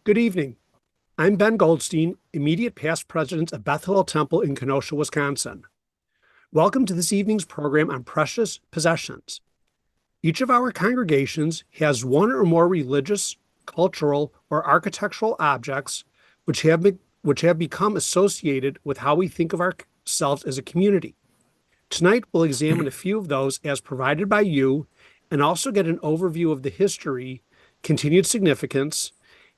Good evening. I'm Ben Goldstein, immediate past president of Beth Hillel Temple in Kenosha, Wisconsin. Welcome to this evening's program on precious possessions. Each of our congregations has one or more religious, cultural, or architectural objects which have become associated with how we think of ourselves as a community. Tonight, we'll examine a few of those as provided by you and also get an overview of the history, continued significance,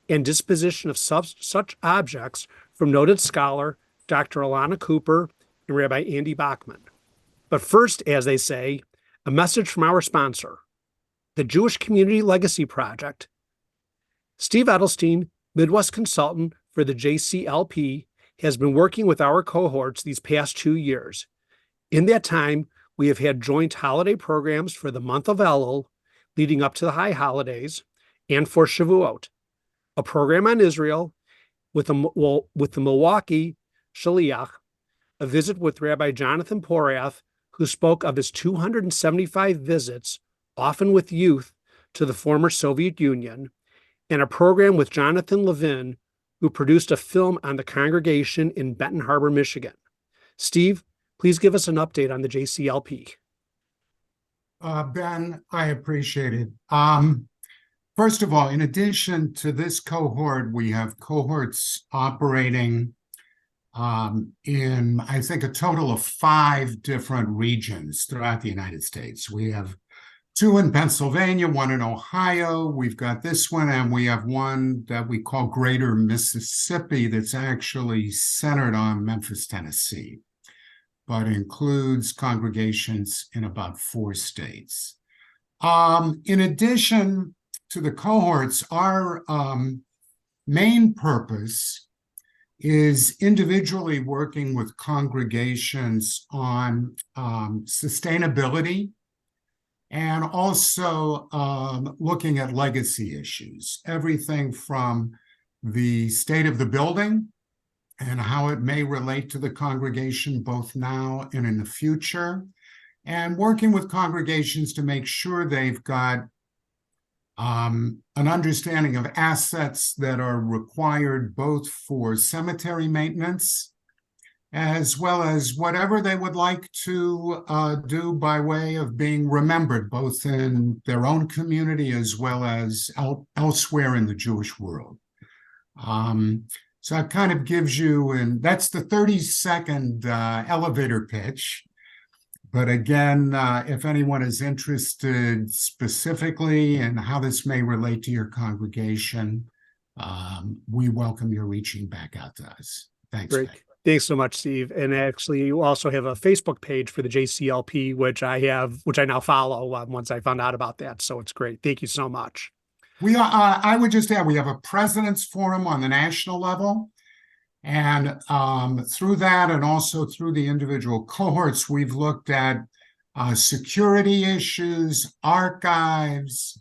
and disposition of such objects from noted scholar Dr. Alana Cooper and Rabbi Andy Bachman. But first, as they say, a message from our sponsor, the Jewish Community Legacy Project. Steve Edelstein, Midwest consultant for the JCLP, has been working with our cohorts these past 2 years. In that time, we have had joint holiday programs for the month of Elul, leading up to the high holidays, and for Shavuot, a program on Israel with the Milwaukee Shaliach, a visit with Rabbi Jonathan Porath, who spoke of his 275 visits, often with youth, to the former Soviet Union, and a program with Jonathan Levin, who produced a film on the congregation in Benton Harbor, Michigan. Steve, please give us an update on the JCLP. Ben, I appreciate it. First of all, in addition to this cohort, we have cohorts operating in, I think, a total of 5 different regions throughout the United States. We have 2 in Pennsylvania, 1 in Ohio. We've got this one, and we have one that we call Greater Mississippi that's actually centered on Memphis, Tennessee, but includes congregations in about 4 states. In addition to the cohorts, our main purpose is individually working with congregations on sustainability and also looking at legacy issues, everything from the state of the building and how it may relate to the congregation both now and in the future, and working with congregations to make sure they've got an understanding of assets that are required both for cemetery maintenance as well as whatever they would like to do by way of being remembered, both in their own community as well as elsewhere in the Jewish world. So it kind of gives you, and that's the 30-second elevator pitch. But again, if anyone is interested specifically in how this may relate to your congregation, we welcome your reaching back out to us. Thanks. Great. Thanks so much, Steve. And actually, you also have a Facebook page for the JCLP, which I now follow once I found out about that. So it's great. Thank you so much. I would just add, we have a president's forum on the national level. And through that, and also through the individual cohorts, we've looked at security issues, archives,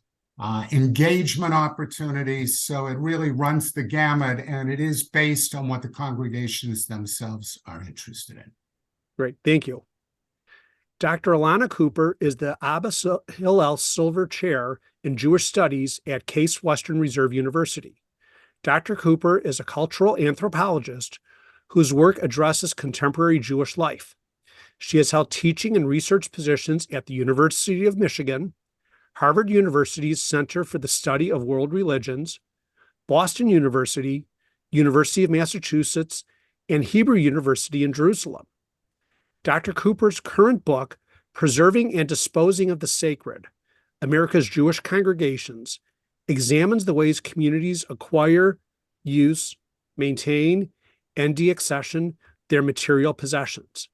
engagement opportunities. So it really runs the gamut, and it is based on what the congregations themselves are interested in. Great, thank you. Dr. Alana Cooper is the Abba Hillel Silver Chair in Jewish Studies at Case Western Reserve University. Dr. Cooper is a cultural anthropologist whose work addresses contemporary Jewish life. She has held teaching and research positions at the University of Michigan, Harvard University's Center for the Study of World Religions, Boston University, University of Massachusetts, and Hebrew University in Jerusalem. Dr. Cooper's current book, Preserving and Disposing of the Sacred, America's Jewish Congregations, examines the ways communities acquire, use, maintain, and deaccession their material possessions.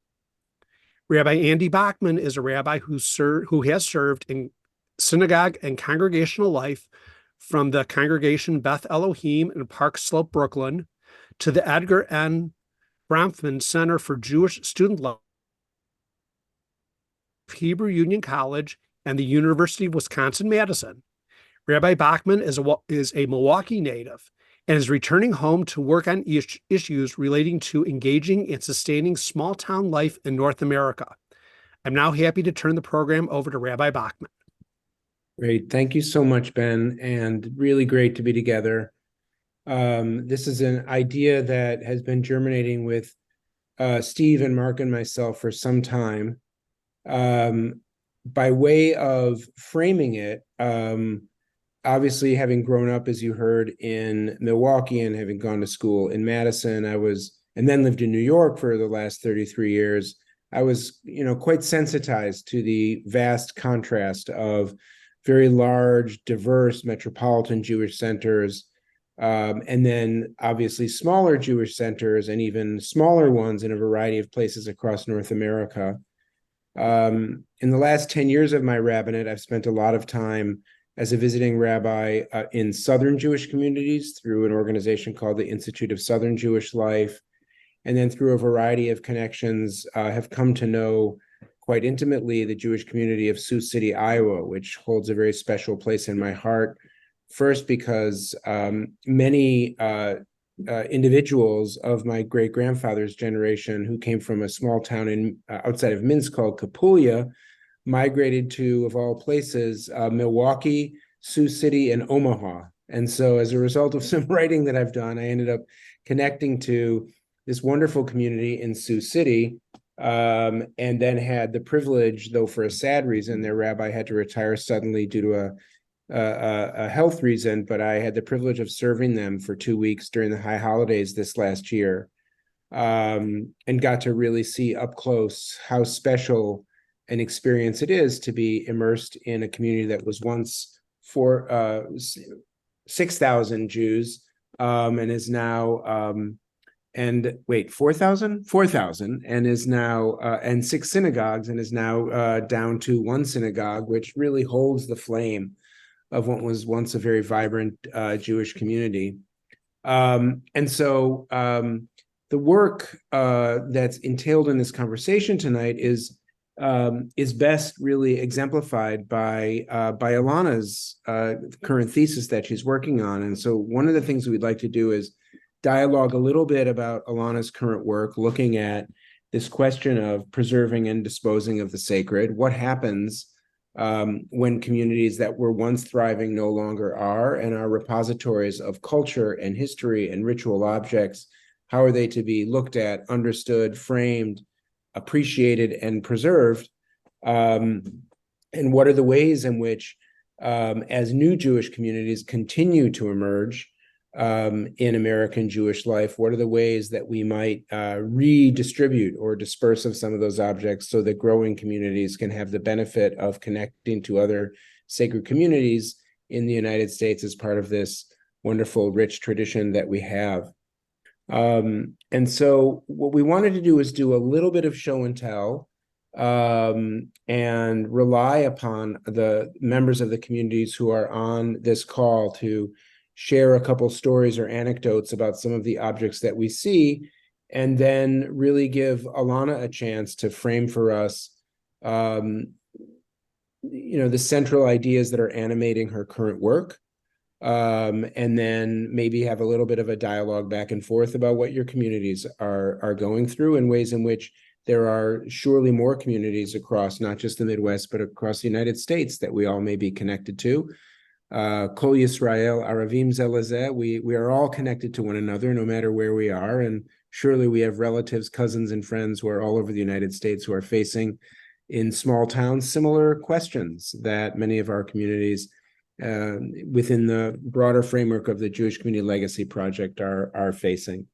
Rabbi Andy Bachman is a rabbi who has served in synagogue and congregational life from the congregation Beth Elohim in Park Slope, Brooklyn, to the Edgar N. Bronfman Center for Jewish Student Life, Hebrew Union College, and the University of Wisconsin-Madison. Rabbi Bachman is a Milwaukee native and is returning home to work on issues relating to engaging and sustaining small-town life in North America. I'm now happy to turn the program over to Rabbi Bachman. Great. Thank you so much, Ben, and really great to be together. This is an idea that has been germinating with Steve and Mark and myself for some time. By way of framing it, obviously having grown up, as you heard, in Milwaukee and having gone to school in Madison, and then lived in New York for the last 33 years. I was, quite sensitized to the vast contrast of very large, diverse metropolitan Jewish centers, and then obviously smaller Jewish centers and even smaller ones in a variety of places across North America. In the last 10 years of my rabbinate, I've spent a lot of time as a visiting rabbi in Southern Jewish communities through an organization called the Institute of Southern Jewish Life, and then through a variety of connections, have come to know quite intimately the Jewish community of Sioux City, Iowa, which holds a very special place in my heart. First, because many individuals of my great-grandfather's generation who came from a small town outside of Minsk called Kapulya migrated to, of all places, Milwaukee, Sioux City, and Omaha. And so as a result of some writing that I've done, I ended up connecting to this wonderful community in Sioux City, and then had the privilege, though for a sad reason, their rabbi had to retire suddenly due to a health reason, but I had the privilege of serving them for 2 weeks during the high holidays this last year, and got to really see up close how special an experience it is to be immersed in a community that was once 6,000 Jews, and is now 4,000 and is now and 6 synagogues, and is now down to 1 synagogue, which really holds the flame of what was once a very vibrant Jewish community. And so the work that's entailed in this conversation tonight is best really exemplified by Ilana's current thesis that she's working on. And so one of the things we'd like to do is dialogue a little bit about Ilana's current work, looking at this question of preserving and disposing of the sacred. What happens when communities that were once thriving no longer are, and are repositories of culture and history and ritual objects? How are they to be looked at, understood, framed, appreciated, and preserved? And what are the ways in which, as new Jewish communities continue to emerge in American Jewish life, what are the ways that we might redistribute or disperse of some of those objects so that growing communities can have the benefit of connecting to other sacred communities in the United States as part of this wonderful, rich tradition that we have? And so what we wanted to do is do a little bit of show and tell, and rely upon the members of the communities who are on this call to share a couple stories or anecdotes about some of the objects that we see, and then really give Ilana a chance to frame for us, the central ideas that are animating her current work, and then maybe have a little bit of a dialogue back and forth about what your communities are going through, and ways in which there are surely more communities across not just the Midwest, but across the United States that we all may be connected to. Kol Yisrael, Aravim Ze Lezeh, we are all connected to one another, no matter where we are, and surely we have relatives, cousins, and friends who are all over the United States who are facing, in small towns, similar questions that many of our communities within the broader framework of the Jewish Community Legacy Project are facing.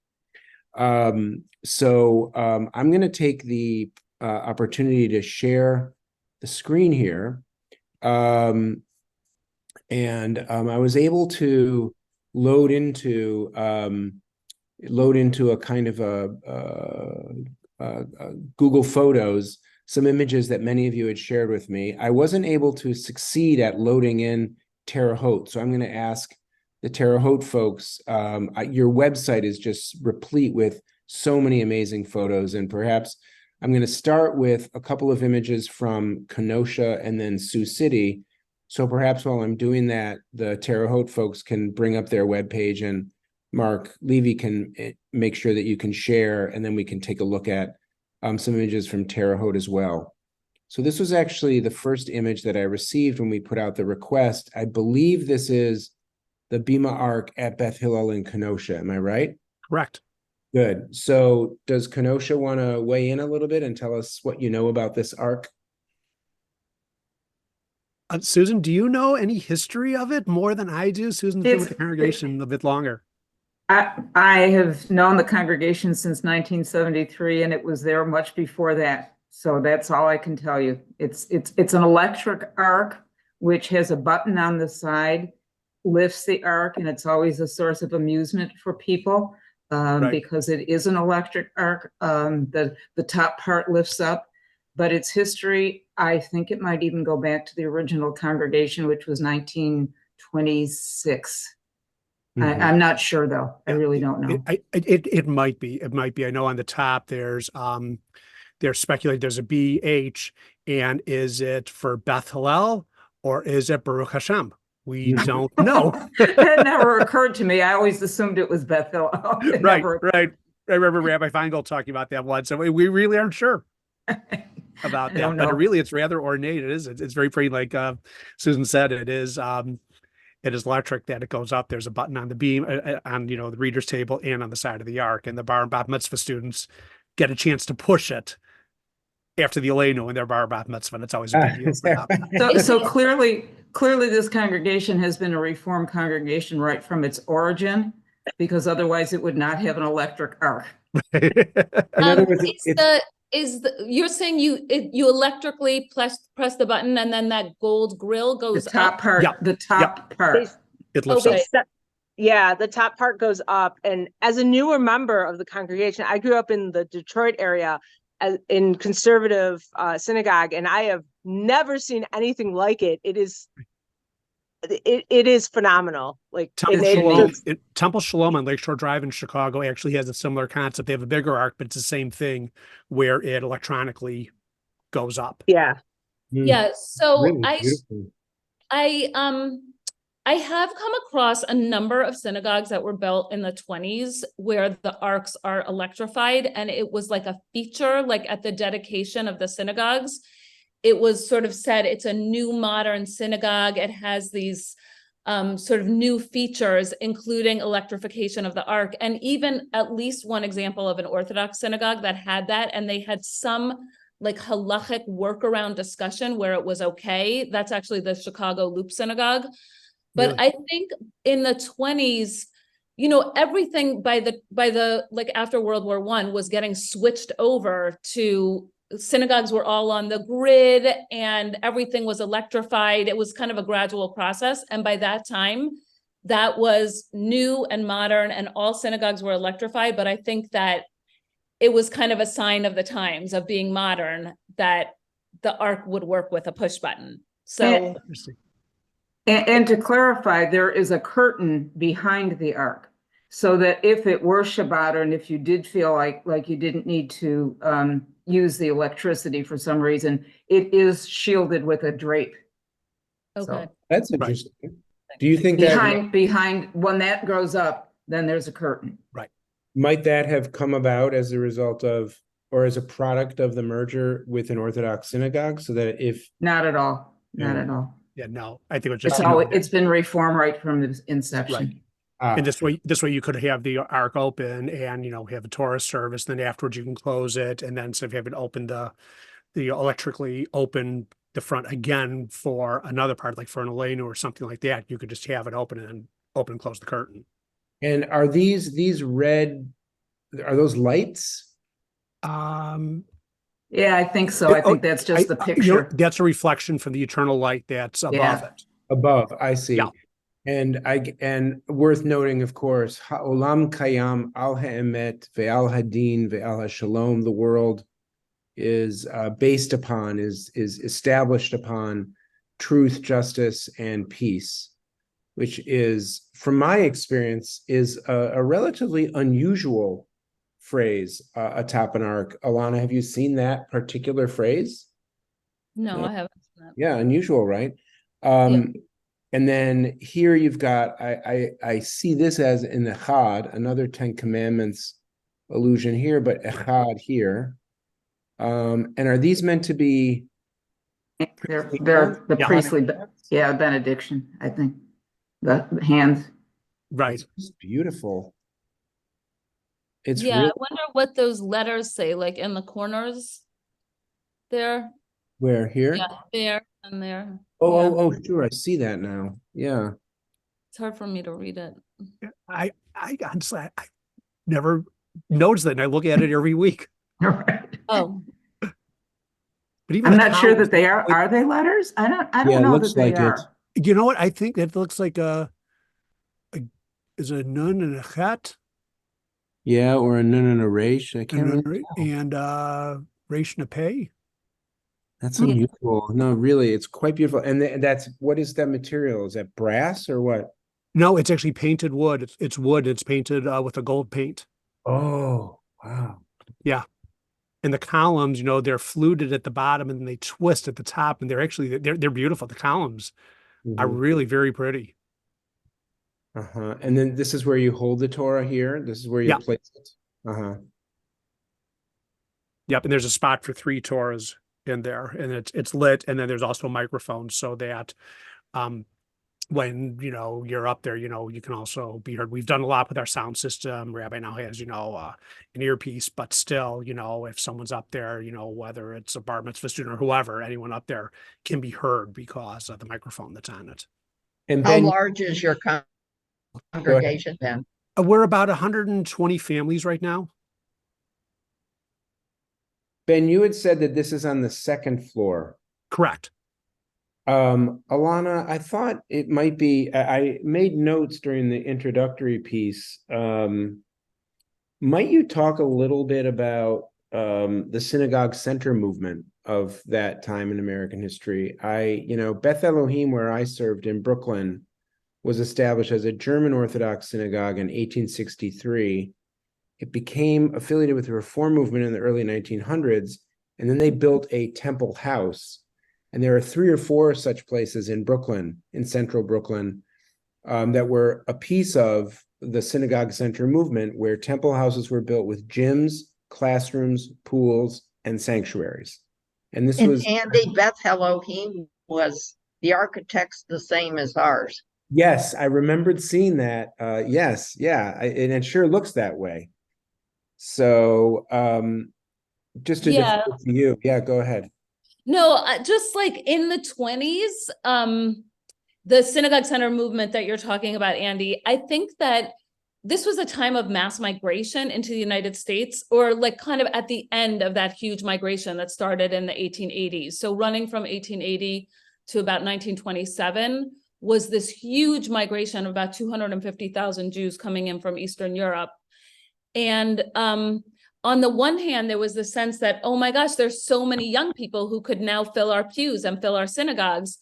So I'm going to take the opportunity to share the screen here. And I was able to load into a kind of a Google Photos some images that many of you had shared with me. I wasn't able to succeed at loading in Terre Haute, so I'm going to ask the Terre Haute folks. Your website is just replete with so many amazing photos, and perhaps I'm going to start with a couple of images from Kenosha and then Sioux City. So perhaps while I'm doing that, the Terre Haute folks can bring up their webpage, and Mark Levy can make sure that you can share, and then we can take a look at some images from Terre Haute as well. So this was actually the first image that I received when we put out the request. I believe this is the Bima Ark at Beth Hillel in Kenosha. Am I right? Correct. Good. So does Kenosha want to weigh in a little bit and tell us what you know about this ark? Susan, do you know any history of it more than I do? Susan's been with the congregation a bit longer. I have known the congregation since 1973, and it was there much before that. So that's all I can tell you. It's an electric ark, which has a button on the side, lifts the ark, and it's always a source of amusement for people because it is an electric ark. The top part lifts up, but its history, I think it might even go back to the original congregation, which was 1926. I'm not sure though. I really don't know. It might be. It might be. I know on the top there's speculating there's a BH, and is it for Beth Hillel or is it Baruch Hashem? We don't know. That never occurred to me. I always assumed it was Beth Hillel. Right. I remember Rabbi Feingold talking about that once, so we really aren't sure about that. But it's rather ornate. It is. It's very pretty. Like Susan said, it is. It is electric, that it goes up. There's a button on the beam on, the reader's table and on the side of the ark. And the bar and bat mitzvah students get a chance to push it after the Aleinu in their bar and bat mitzvah. And it's always a big deal for them. So clearly this congregation has been a Reformed congregation right from its origin, because otherwise it would not have an electric ark. In other words, you're saying you electrically press the button and then that gold grill goes The top up? part, the top part. It lifts Okay. up. Yeah, the top part goes up. And as a newer member of the congregation, I grew up in the Detroit area in conservative synagogue, and I have never seen anything like it. It is phenomenal. Like Temple Shalom on Lakeshore Drive in Chicago actually has a similar concept. They have a bigger ark, but it's the same thing where it electronically goes up. Yeah. Yeah. So Really beautiful. I have come across a number of synagogues that were built in the 1920s where the arks are electrified, and it was like a feature, like at the dedication of the synagogues. It was sort of said it's a new modern synagogue. It has these sort of new features, including electrification of the ark, and even at least one example of an Orthodox synagogue that had that, and they had some like halachic workaround discussion where it was okay. That's actually the Chicago Loop Synagogue. But Really? I think in the 1920s, everything by the like after World War I was getting switched over to synagogues were all on the grid and everything was electrified. It was kind of a gradual process. And by that time, that was new and modern and all synagogues were electrified. But I think that it was kind of a sign of the times of being modern that the ark would work with a push button. So And to clarify, there is a curtain behind the ark, so that if it were Shabbat, and if you did feel like you didn't need to use the electricity for some reason, it is shielded with a drape. okay. That's interesting. Do you think that Behind when that grows up, then there's a curtain. might that have come about as a result of, or as a product of the merger with an Orthodox synagogue, so that if Not at all. Not Yeah. at all. Yeah, no, I think it was just. It's been reformed right from the inception. And this way you could have the ark open and, have a Torah service. Then afterwards you can close it. And then instead of having opened the electrically open the front again for another part, like for an Aleinu or something like that, you could just have it open and close the curtain. And are these red, are those lights? Yeah, I think so. I think that's just the picture. That's a reflection from the eternal light that's above it. Above, I see. Yeah. And worth noting, of course, Ha'olam Kayam al ha'emet ve'al hadin ve'al ha'shalom. The world is based upon, is established upon truth, justice, and peace, which is, from my experience, is a relatively unusual phrase atop an ark. Alana, have you seen that particular phrase? No, I haven't seen that. Yeah, unusual, right? And then here you've got, I see this as in Echad, another 10 Commandments allusion here, but Echad here. And are these meant to be? They're the priestly, benediction, I think. The hands. Right. It's just beautiful. It's Yeah, really I wonder what those letters say, like in the corners there. where here? Yeah, there and there. Oh, Yeah. oh, oh, sure. I see that now. Yeah. It's hard for me to read it. I honestly, I never noticed that, and I look at it every week. Right. Oh, But even I'm the not sure columns, that they are. Are they letters? I Yeah, don't it know looks that they like it. are. you know what? I think that looks like a is a nun and a chet Yeah, or a nun and a resh. I can't and really tell. Reish Napay. That's Yeah. unusual. No, really, it's quite beautiful. And that's what is that material? Is that brass or what? No, it's actually painted wood. It's wood. It's painted with a gold paint. Oh, wow. Yeah. And the columns, you know, they're fluted at the bottom and then they twist at the top, and they're beautiful. The columns are Mhm. really very pretty. Uh-huh. And then this is where you hold the Torah here. This is where you Yeah. place it. Uh-huh. Yep. And there's a spot for 3 Torahs in there, and it's lit, and then there's also a microphone so that when you're up there, you can also be heard. We've done a lot with our sound system. Rabbi now has an earpiece, but still, if someone's up there, whether it's a bar mitzvah student or whoever, anyone up there can be heard because of the microphone that's on it. And How Ben, large is your congregation then? We're about 120 families right now. Ben, you had said that this is on the second floor. Correct. Alana, I thought it might be, I made notes during the introductory piece. Might you talk a little bit about the synagogue center movement of that time in American history? Beth Elohim, where I served in Brooklyn, was established as a German Orthodox synagogue in 1863. It became affiliated with the Reform movement in the early 1900s, and then they built a temple house. And there are 3 or 4 such places in Brooklyn, in central Brooklyn, that were a piece of the synagogue center movement, where temple houses were built with gyms, classrooms, pools, and sanctuaries. And this And was, Andy, Beth Elohim was the architects the same as ours. yes, I remembered seeing that. Yes, yeah, and it sure looks that way. So, just to Yeah. defer to you, yeah, go ahead. no, just like in the 20s, the synagogue center movement that you're talking about, Andy, I think that this was a time of mass migration into the United States, or like kind of at the end of that huge migration that started in the 1880s. So running from 1880 to about 1927 was this huge migration of about 250,000 Jews coming in from Eastern Europe. And on the one hand, there was the sense that, oh my gosh, there's so many young people who could now fill our pews and fill our synagogues.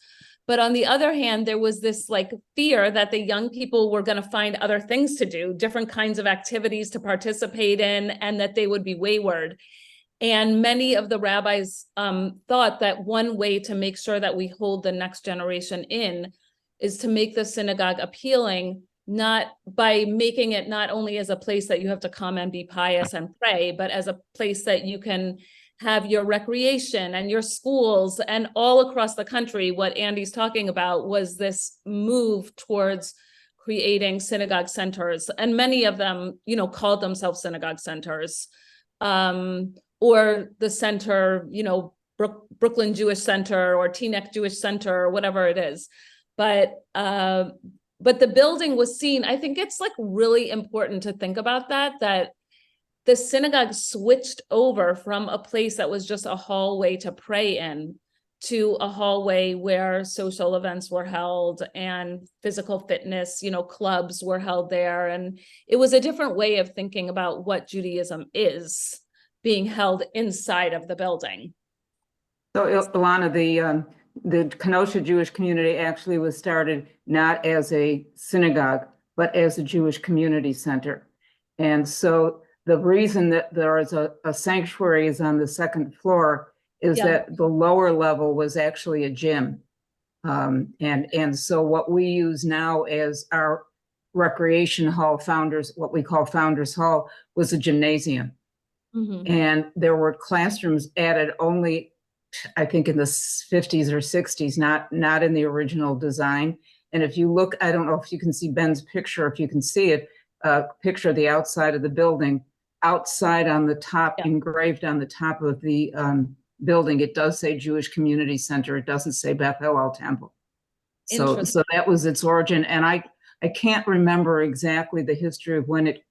But on the other hand, there was this like fear that the young people were going to find other things to do, different kinds of activities to participate in, and that they would be wayward. And many of the rabbis thought that one way to make sure that we hold the next generation in is to make the synagogue appealing, not by making it not only as a place that you have to come and be pious and pray, but as a place that you can have your recreation and your schools. And all across the country, what Andy's talking about was this move towards creating synagogue centers. And many of them, called themselves synagogue centers, or the center, Brooklyn Jewish Center or Teaneck Jewish Center or whatever it is. But the building was seen, I think it's like really important to think about that the synagogue switched over from a place that was just a hallway to pray in to a hallway where social events were held and physical fitness, clubs were held there. And it was a different way of thinking about what Judaism is being held inside of the building. So Ilana, the Kenosha Jewish community actually was started not as a synagogue, but as a Jewish community center. And so the reason that there is a sanctuary is on the second floor is Yeah. that the lower level was actually a gym. And so what we use now as our recreation hall, what we call Founders Hall, was a gymnasium. Mhm. And there were classrooms added only, I think, in the 50s or 60s, not in the original design. And if you look, I don't know if you can see Ben's picture, if you can see it, picture the outside of the building, outside on the top, Yeah. engraved on the top of the building, it does say Jewish Community Center. It doesn't say Beth Hillel Temple. So Interesting. that was its origin. And I can't remember exactly the history of when it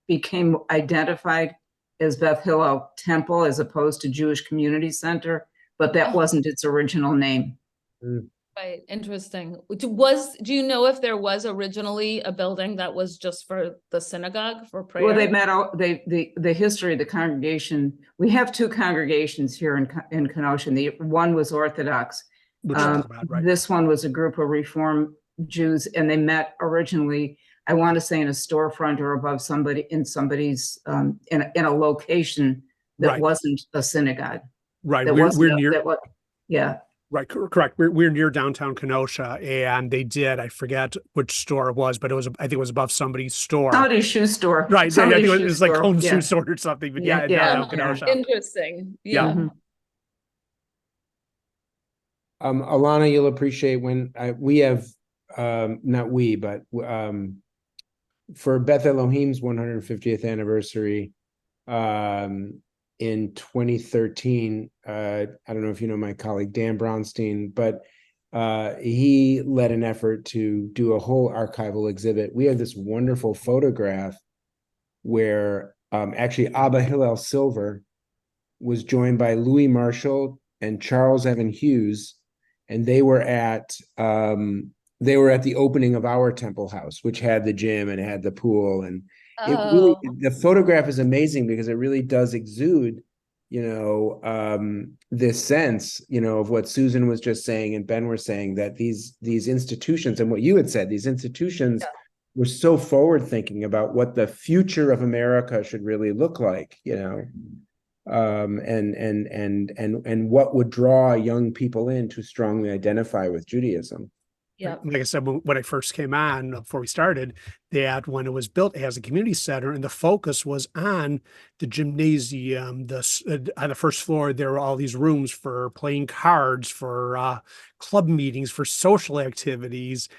became identified as Beth Hillel Temple as opposed to Jewish Community Center, but that Oh. wasn't its original name. Right, interesting. Do you know if there was originally a building that was just for the synagogue for prayer? Well, they met out, the history of the congregation, we have two congregations here in Kenosha. The one was Orthodox. Which is bad, right? This one was a group of Reform Jews, and they met originally, I want to say in a storefront or above somebody's, in a location that Right. wasn't a synagogue. Right. That We're wasn't, near. yeah. Right, correct. We're near downtown Kenosha, and they did. I forget which store it was, but I think it was above somebody's store. Somebody's shoe store. Right, I think Somebody's it shoe was like store, home yeah. shoe store or something. But yeah, Yeah, downtown yeah. Kenosha. Interesting. Yeah. Yeah. Mhm. Alana, you'll appreciate when we have, not we, but for Beth Elohim's 150th anniversary, in 2013, I don't know if you know my colleague Dan Brownstein, but he led an effort to do a whole archival exhibit. We have this wonderful photograph where actually Abba Hillel Silver was joined by Louis Marshall and Charles Evan Hughes, and they were at the opening of our temple house, which had the gym and had the pool. And it really, the photograph is amazing because it really does exude, this sense, of what Susan was just saying and Ben were saying, that these institutions, and what you had said, these institutions were so forward thinking about what the future of America should really look like, and what would draw young people in to strongly identify with Judaism. Yeah. Like I said, when I first came on, before we started, that when it was built as a community center, and the focus was on the gymnasium, on the first floor, there were all these rooms for playing cards, for club meetings, for social activities.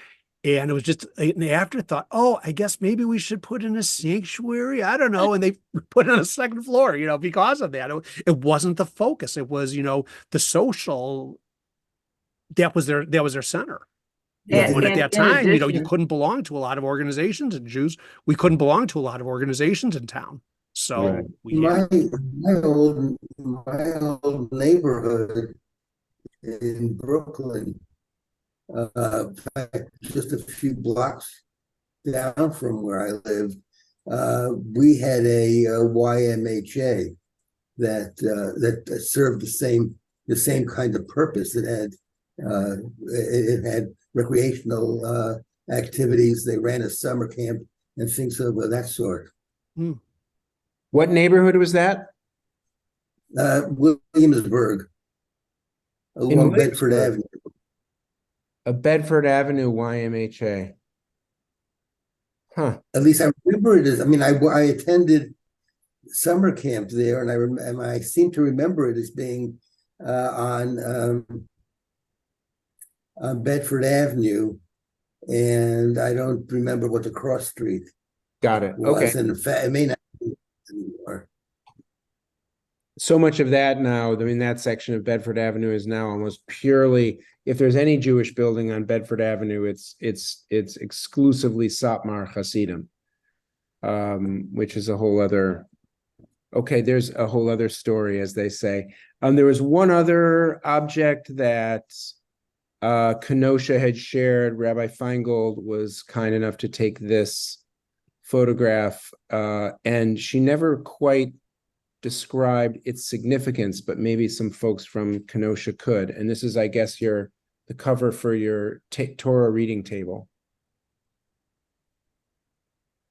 And it was just an afterthought. Oh, I guess maybe we should put in a sanctuary. I don't know. And they put it on a second floor, because of that. It wasn't the focus. It was, the social. That was their center. When at that time, you couldn't belong to a lot of organizations, and Jews, we couldn't belong to a lot of organizations in town. So Right. My old neighborhood in Brooklyn, just a few blocks down from where I lived, we had a YMHA that served the same kind of purpose. It had recreational activities. They ran a summer camp and things of that sort. What neighborhood was that? Williamsburg, along Bedford Avenue. A Bedford Avenue YMHA. Huh. At least I remember it as. I mean, I attended summer camp there, and I seem to remember it as being on Bedford Avenue, and I don't remember what the cross street Got it. was. Okay. And in fact, it may not be anymore. So much of that now, that section of Bedford Avenue is now almost purely, if there's any Jewish building on Bedford Avenue, it's exclusively Satmar Hasidim, which is a whole other, there's a whole other story, as they say. There was one other object that Kenosha had shared. Rabbi Feingold was kind enough to take this photograph, and she never quite described its significance, but maybe some folks from Kenosha could. And this is, I guess, the cover for your Torah reading table.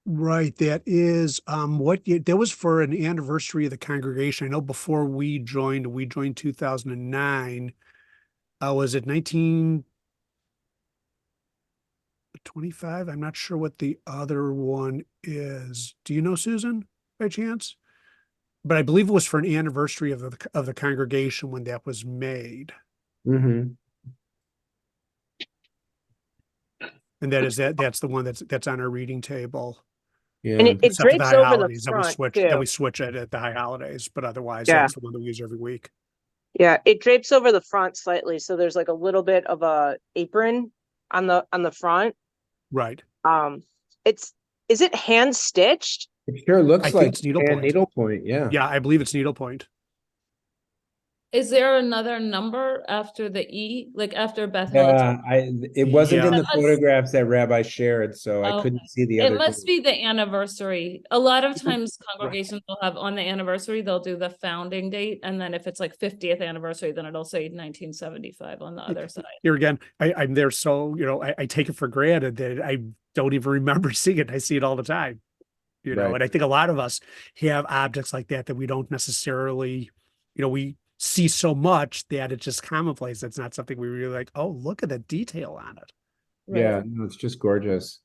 Right. That is that was for an anniversary of the congregation. I know before we joined 2009. Was it 1925? I'm not sure what the other one is. Do you know, Susan, by chance? But I believe it was for an anniversary of the congregation when that was made. Mm-hmm. And that's the one that's on our reading table. Yeah. And it Except for the drapes high over the holidays, front then too. we switch it at the high holidays, but otherwise Yeah. that's the one that we use every week. Yeah, it drapes over the front slightly, so there's like a little bit of a apron on the front. Right. Is it hand stitched? It sure I looks think like it's needlepoint. needlepoint. Yeah. Yeah, I believe it's needlepoint. Is there another number after the E, like after Beth Hill? Yeah, it wasn't Yeah. in the That must- photographs that Rabbi shared, so I Okay. couldn't see the It other. must be the anniversary. A lot of times Right. congregations will have on the anniversary, they'll do the founding date. And then if it's like 50th anniversary, then it'll say 1975 on the other side. Here again, I'm there, so I take it for granted that I don't even remember seeing it. I see it all the time. Right. And I think a lot of us have objects like that we don't necessarily, we see so much that it's just commonplace. It's not something we really like, oh, look at the detail on it. Yeah, no, it's just gorgeous.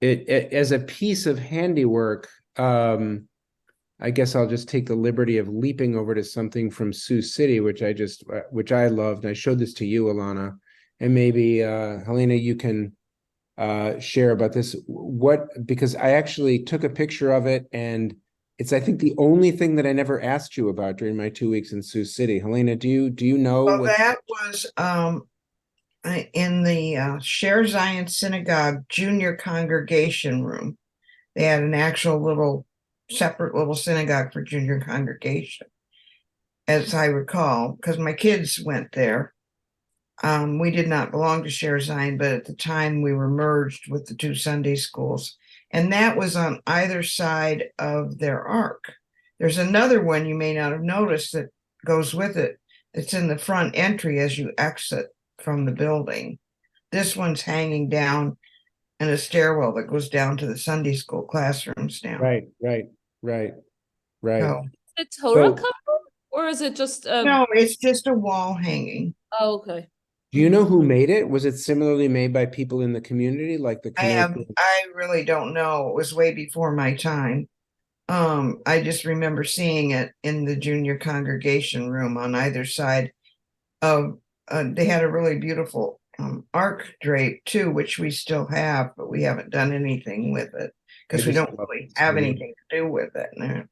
It as a piece of handiwork, I guess I'll just take the liberty of leaping over to something from Sioux City, which I loved. I showed this to you, Alana, and maybe Helena, you can share about this. Because I actually took a picture of it, and it's, I think, the only thing that I never asked you about during my 2 weeks in Sioux City. Helena, do you know Well, what? that was in the Share Zion Synagogue junior congregation room. They had an actual separate little synagogue for junior congregation, as I recall, because my kids went there. We did not belong to Share Zion, but at the time we were merged with the two Sunday schools. And that was on either side of their ark. There's another one you may not have noticed that goes with it. It's in the front entry as you exit from the building. This one's hanging down in a stairwell that goes down to the Sunday school classrooms now. Right. So, Is it Torah So- cover or is it just no, it's just a wall hanging. Oh, okay. Do you know who made it? Was it similarly made by people in the community, like the Kenosha? I really don't know. It was way before my time. I just remember seeing it in the junior congregation room on either side of, they had a really beautiful arc drape too, which we still have, but we haven't done anything with it because we just don't love really it. have anything to do with it now.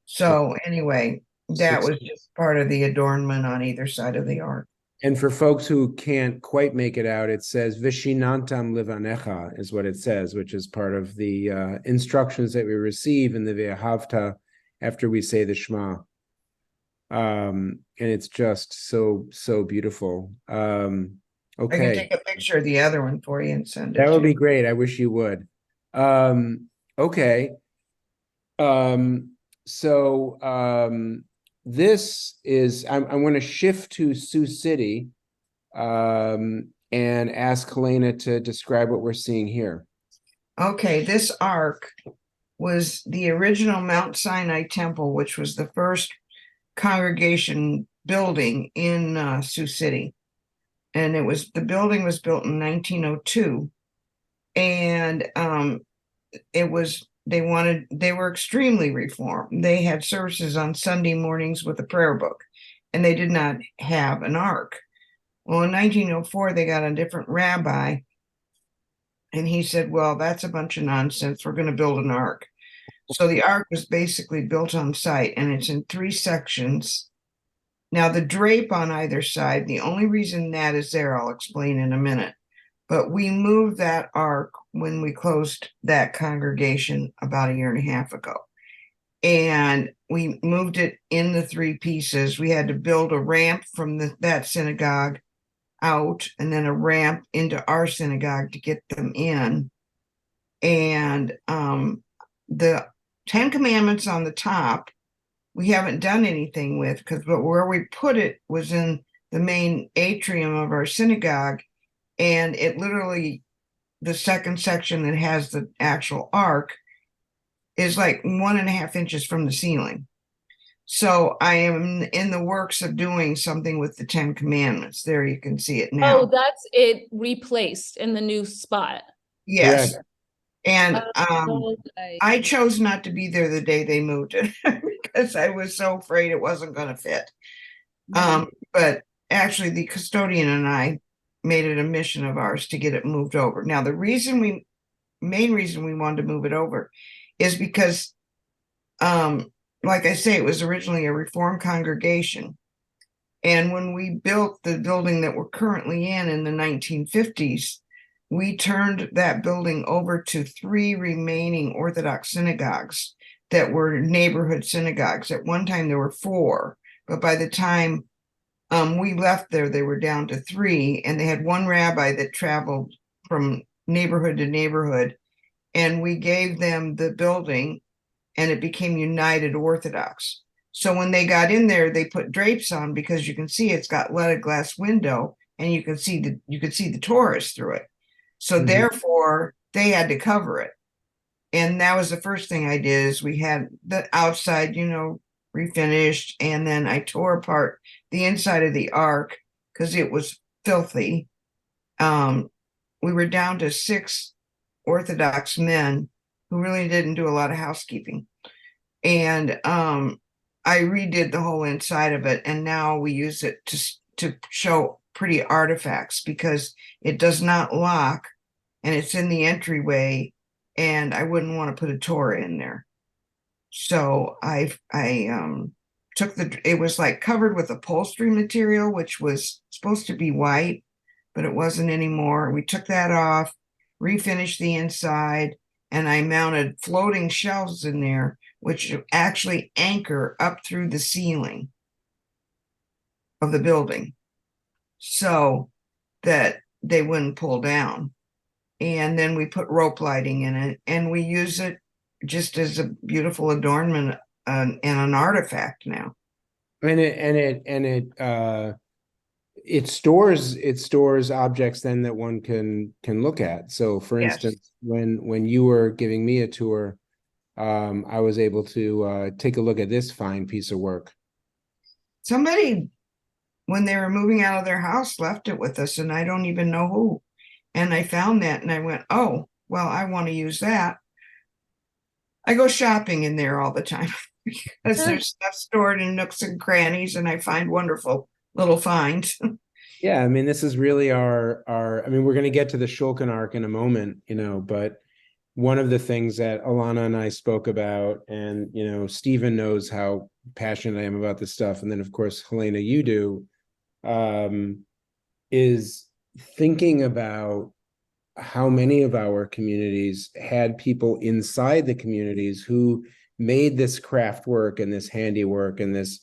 So anyway, that was just part of the adornment on either side of the ark. And for folks who can't quite make it out, it says Vishinantam Livanecha is what it says, which is part of the instructions that we receive in the Ve'ahavta after we say the Shema. And it's just so beautiful. I can Okay, take a picture of the other one for you and send it that would to be you. great. I wish you would. Okay. This is, I'm going to shift to Sioux City and ask Helena to describe what we're seeing here. Okay, this ark was the original Mount Sinai Temple, which was the first congregation building in Sioux City. And the building was built in 1902. And they were extremely reformed. They had services on Sunday mornings with a prayer book, and they did not have an ark. Well, in 1904, they got a different rabbi, and he said, well, that's a bunch of nonsense. We're going to build an ark. So the ark was basically built on site, and it's in 3 sections. Now, the drape on either side, the only reason that is there, I'll explain in a minute. But we moved that ark when we closed that congregation about 1.5 years ago. And we moved it in the 3 pieces. We had to build a ramp from that synagogue out, and then a ramp into our synagogue to get them in. And the 10 Commandments on the top, we haven't done anything with, but where we put it was in the main atrium of our synagogue. And it literally, the second section that has the actual ark is like 1.5 inches from the ceiling. So I am in the works of doing something with the 10 Commandments. There you can see it now. Oh, that's it replaced in the new spot. Yes. Correct. And Okay. I chose not to be there the day they moved it because I was so afraid it wasn't going to fit. But actually the custodian and I made it a mission of ours to get it moved over. Now, the main reason we wanted to move it over is because, like I say, it was originally a Reformed congregation. And when we built the building that we're currently in the 1950s, we turned that building over to 3 remaining Orthodox synagogues that were neighborhood synagogues. At one time, there were 4, but by the time we left there, they were down to 3, and they had one rabbi that traveled from neighborhood to neighborhood, and we gave them the building, and it became United Orthodox. So when they got in there, they put drapes on, because you can see it's got leaded glass window, and you can see the tourists through it. So therefore, they had to cover it. And that was the first thing I did, is we had the outside, refinished, and then I tore apart the inside of the ark because it was filthy. We were down to 6 Orthodox men who really didn't do a lot of housekeeping. And I redid the whole inside of it, and now we use it to show pretty artifacts, because it does not lock, and it's in the entryway, and I wouldn't want to put a Torah in there. So I took it was like covered with upholstery material, which was supposed to be white, but it wasn't anymore. We took that off, refinished the inside, and I mounted floating shelves in there, which actually anchor up through the ceiling of the building so that they wouldn't pull down. And then we put rope lighting in it, and we use it just as a beautiful adornment and an artifact now. And it stores objects then that one can look at. So for Yes. instance, when you were giving me a tour, I was able to take a look at this fine piece of work. Somebody, when they were moving out of their house, left it with us, and I don't even know who. And I found that, and I went, oh, well, I want to use that. I go shopping in there all the time because there's stuff stored in nooks and crannies, and I find wonderful little finds. Yeah, I mean, this is really our I mean, we're going to get to the Shulkin Ark in a moment, but one of the things that Alana and I spoke about, and, Stephen knows how passionate I am about this stuff. And then, of course, Helena, you do, is thinking about how many of our communities had people inside the communities who made this craft work and this handiwork and this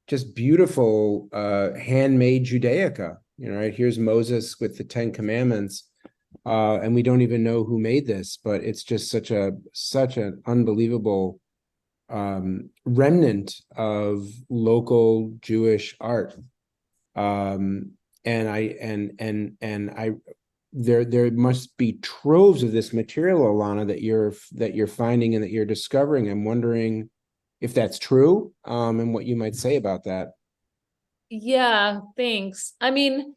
just beautiful handmade Judaica. Right? Here's Moses with the 10 Commandments, and we don't even know who made this, but it's just such an unbelievable remnant of local Jewish art. There must be troves of this material, Alana, that you're finding and that you're discovering. I'm wondering if that's true, and what you might say about that. Yeah, thanks. I mean,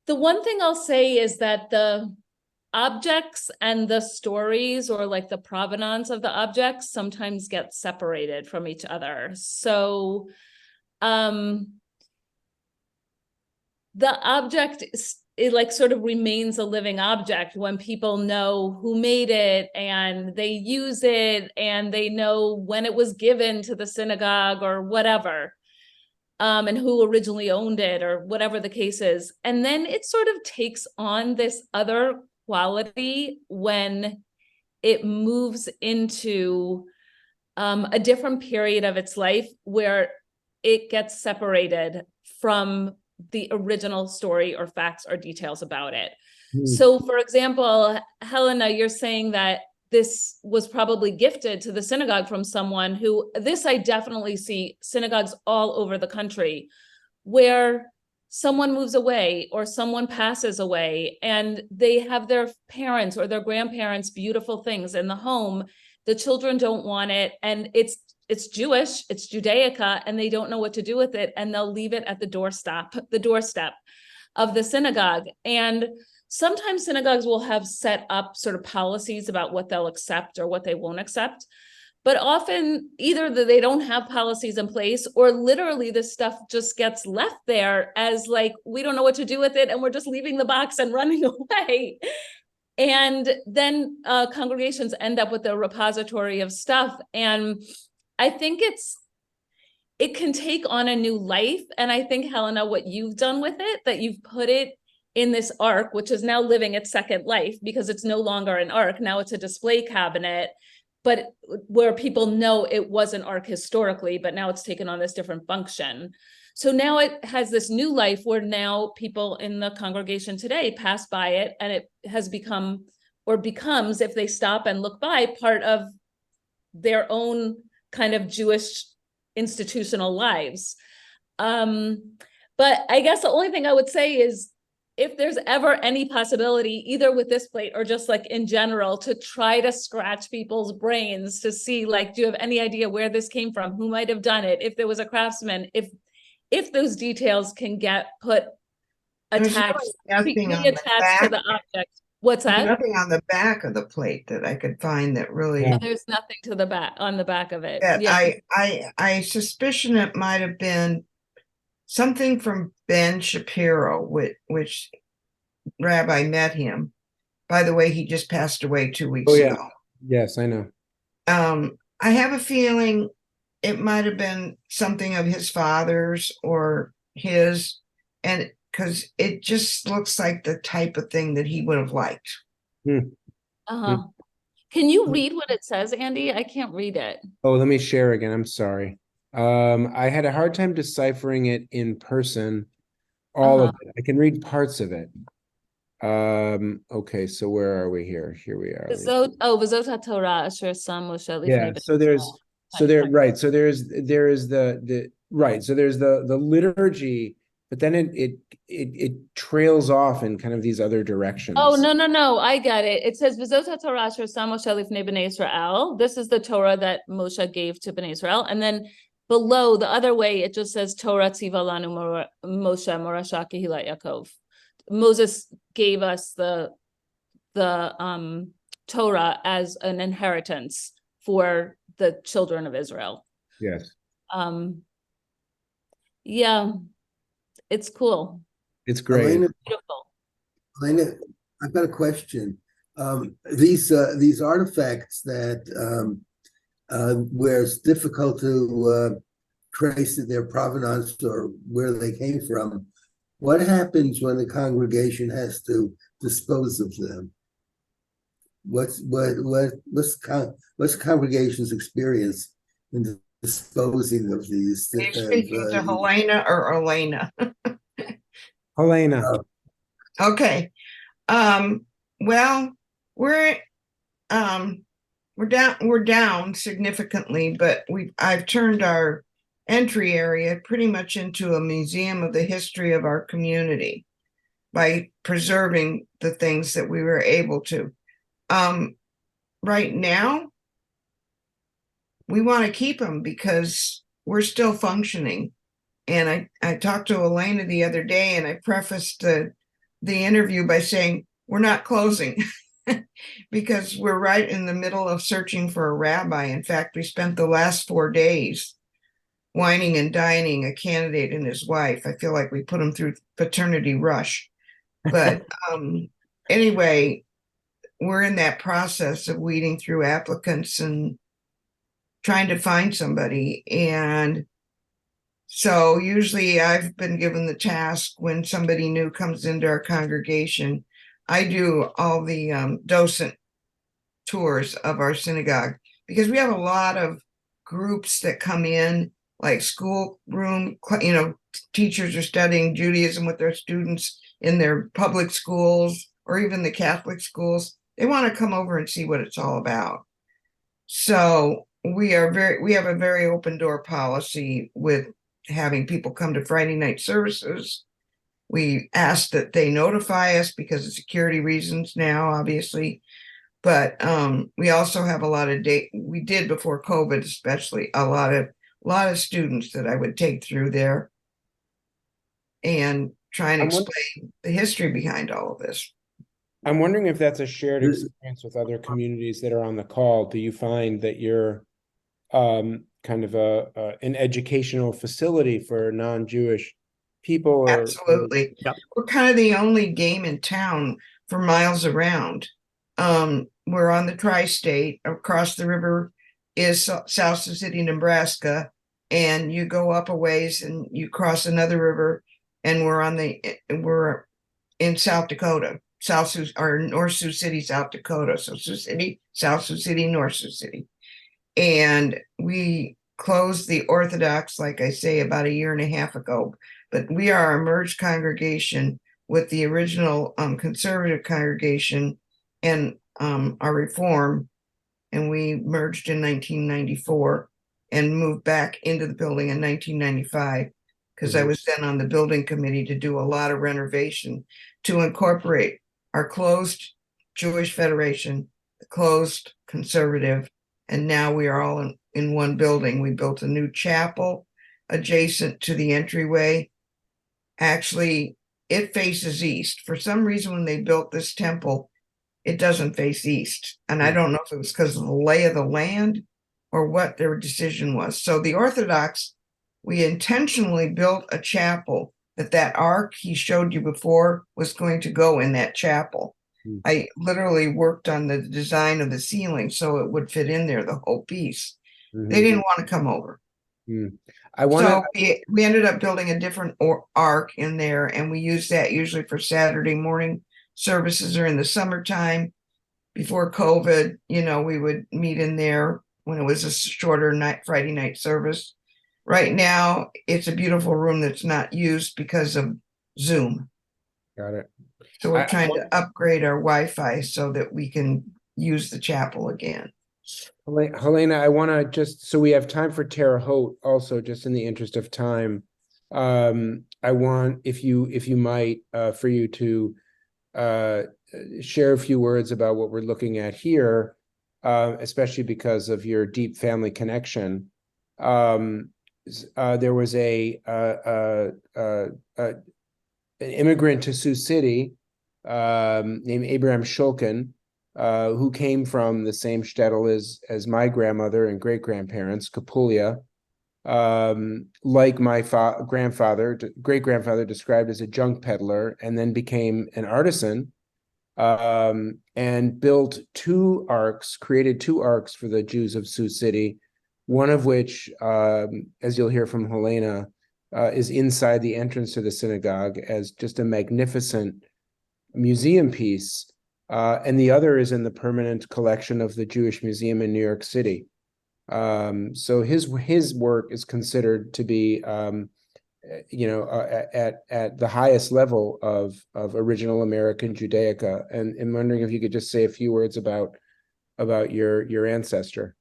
the one thing I'll say is that the objects and the stories, or like the provenance of the objects, sometimes get separated from each other. So, the object it like sort of remains a living object when people know who made it, and they use it, and they know when it was given to the synagogue or whatever, and who originally owned it, or whatever the case is. And then it sort of takes on this other quality when it moves into a different period of its life, where it gets separated from the original story or facts or details about it. So for example, Helena, you're saying that this was probably gifted to the synagogue from someone who, this I definitely see synagogues all over the country, where someone moves away or someone passes away, and they have their parents or their grandparents' beautiful things in the home. The children don't want it, and it's Jewish, it's Judaica, and they don't know what to do with it, and they'll leave it at the doorstep of the synagogue. And sometimes synagogues will have set up sort of policies about what they'll accept or what they won't accept. But often either they don't have policies in place, or literally this stuff just gets left there as like, we don't know what to do with it, and we're just leaving the box and running away. And then congregations end up with a repository of stuff. And I think it can take on a new life. And I think, Helena, what you've done with it, that you've put it in this ark, which is now living its second life, because it's no longer an ark. Now it's a display cabinet, but where people know it was an ark historically, but now it's taken on this different function. So now it has this new life where now people in the congregation today pass by it, and it has become, or becomes, if they stop and look by, part of their own kind of Jewish institutional lives. But I guess the only thing I would say is, if there's ever any possibility, either with this plate or just like in general, to try to scratch people's brains to see, like, do you have any idea where this came from? Who might have done it? If there was a craftsman, if those details can get put attached, nothing on be the attached to the back. object. What's that? Nothing on the back of the plate that I could find that really. Yeah. There's nothing to the back, on the back of it. That Yeah. I suspicion it might have been something from Ben Shapiro, which Rabbi met him. By the way, he just passed away 2 weeks Oh, yeah. ago. Yes, I know. I have a feeling it might have been something of his father's or his, and because it just looks like the type of thing that he would have liked. Uh-huh. Can you read what it says, Andy? I can't read it. Oh, let me share again. I'm sorry. I had a hard time deciphering it in person, all of it. I can read parts of it. Okay, so where are we here? Here we are. V'zot Torah asher sam Moshe lifnei Yeah, so there's the liturgy, but then it trails off in kind of these other directions. Oh, no, I got it. It says V'zot Torah asher sam Moshe lifnei bnei Israel. This is the Torah that Moshe gave to Bnei Israel. And then below, the other way, it just says Torah tziva lanu Moshe morasha kehilat Yaakov. Moses gave us the Torah as an inheritance for the children of Israel. Yes. Yeah, it's cool. It's great. Beautiful. Elena, I've got a question. These artifacts that where it's difficult to trace their provenance or where they came from, what happens when the congregation has to dispose of them? What's congregation's experience in disposing of these? Are you speaking to Helena or Elena? Helena. Okay. Well, we're down significantly, but I've turned our entry area pretty much into a museum of the history of our community by preserving the things that we were able to. Right now, we want to keep them because we're still functioning. And I talked to Elena the other day, and I prefaced the interview by saying, we're not closing because we're right in the middle of searching for a rabbi. In fact, we spent the last 4 days whining and dining a candidate and his wife. I feel like we put them through paternity rush. But anyway, we're in that process of weeding through applicants and trying to find somebody. And so usually I've been given the task when somebody new comes into our congregation. I do all the docent tours of our synagogue because we have a lot of groups that come in, like schoolroom, teachers are studying Judaism with their students in their public schools or even the Catholic schools. They want to come over and see what it's all about. So we have a very open door policy with having people come to Friday night services. We ask that they notify us because of security reasons now, obviously. But we also have a lot of we did before COVID, especially a lot of students that I would take through there and try and explain the history behind all of this. I'm wondering if that's a shared experience with other communities that are on the call. Do you find that you're kind of an educational facility for non-Jewish people. Or Absolutely. Yep. We're kind of the only game in town for miles around. We're on the tri-state. Across the river is South Sioux City, Nebraska, and you go up a ways and you cross another river, and we're in South Dakota, North Sioux City, South Dakota. So Sioux City, South Sioux City, North Sioux City. And we closed the Orthodox, like I say, about a year and a half ago. But we are a merged congregation with the original conservative congregation and our Reform. And we merged in 1994 and moved back into the building in 1995 because I was then on the building committee to do a lot of renovation to incorporate our closed Jewish Federation, the closed conservative, and now we are all in one building. We built a new chapel adjacent to the entryway. Actually, it faces east. For some reason, when they built this temple, it doesn't face east. And I don't know if it was because of the lay of the land or what their decision was. So the Orthodox, we intentionally built a chapel that ark he showed you before was going to go in that chapel. I literally worked on the design of the ceiling so it would fit in there, the whole piece. They didn't want to come over. So we ended up building a different ark in there, and we use that usually for Saturday morning services or in the summertime. Before COVID, we would meet in there when it was a shorter Friday night service. Right now, it's a beautiful room that's not used because of Zoom. Got it. So we're trying to upgrade our Wi-Fi so that we can use the chapel again. Helena, I want to just, so we have time for Terre Haute also, just in the interest of time. I want, if you might, for you to share a few words about what we're looking at here, especially because of your deep family connection. There was an immigrant to Sioux City named Abraham Shulkin, who came from the same shtetl as my grandmother and great-grandparents, Kapulia, like my great-grandfather described as a junk peddler, and then became an artisan, and built created two arks for the Jews of Sioux City, one of which, as you'll hear from Helena, is inside the entrance to the synagogue as just a magnificent museum piece, and the other is in the permanent collection of the Jewish Museum in New York City. So his work is considered to be, at the highest level of original American Judaica. And I'm wondering if you could just say a few words about your ancestor.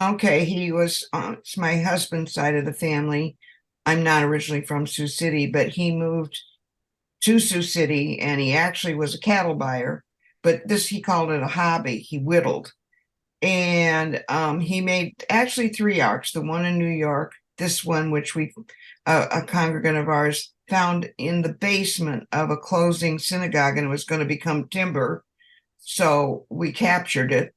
Okay, he was it's my husband's side of the family. I'm not originally from Sioux City, but he moved to Sioux City, and he actually was a cattle buyer. But he called it a hobby. He whittled. And he made actually 3 arks, the one in New York, this one, which a congregant of ours found in the basement of a closing synagogue, and it was going to become timber. So we captured it.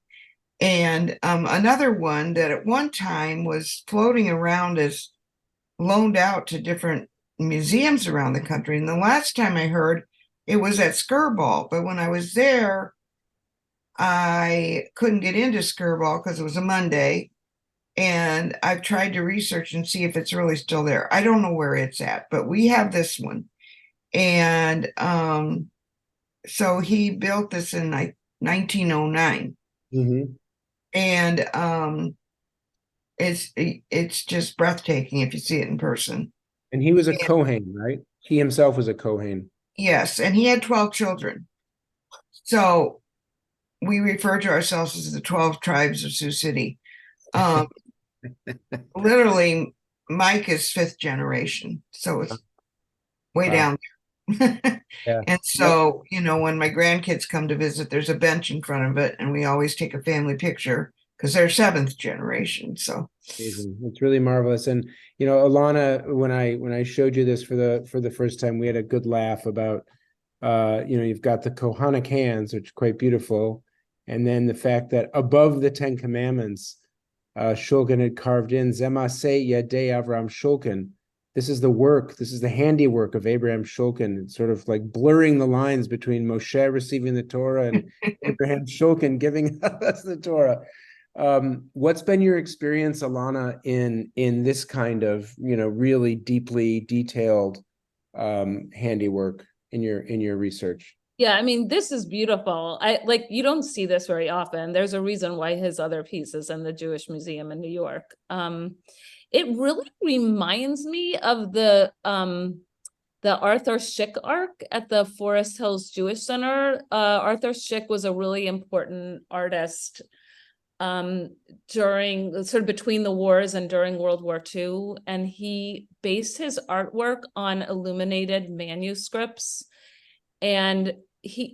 And another one that at one time was floating around as loaned out to different museums around the country. And the last time I heard, it was at Skirball. But when I was there, I couldn't get into Skirball because it was a Monday. And I've tried to research and see if it's really still there. I don't know where it's at, but we have this one. And so he built this in 1909. And it's just breathtaking if you see it in person. And he was a Kohen, right? He himself was a Kohen. Yes, and he had 12 children. So we refer to ourselves as the 12 tribes of Sioux City. Literally, Mike is 5th generation, so it's way down there. Yeah. And so, when my grandkids come to visit, there's a bench in front of it, and we always take a family picture because they're 7th generation. So amazing. It's really marvelous. And Alana, when I showed you this for the first time, we had a good laugh about you've got the Kohanic hands, which are quite beautiful, and then the fact that above the 10 Commandments, Shulgin had carved in Zemaseh Yadei Avram Shulgin. This is the work, this is the handiwork of Abraham Shulgin. It's sort of like blurring the lines between Moshe receiving the Torah and Abraham Shulgin giving us the Torah. What's been your experience, Alana, in this kind of, really deeply detailed handiwork in your research? Yeah, I mean, this is beautiful. You don't see this very often. There's a reason why his other piece is in the Jewish Museum in New York. It really reminds me of the Arthur Szyk Ark at the Forest Hills Jewish Center. Arthur Szyk was a really important artist during sort of between the wars and during World War II, and he based his artwork on illuminated manuscripts, and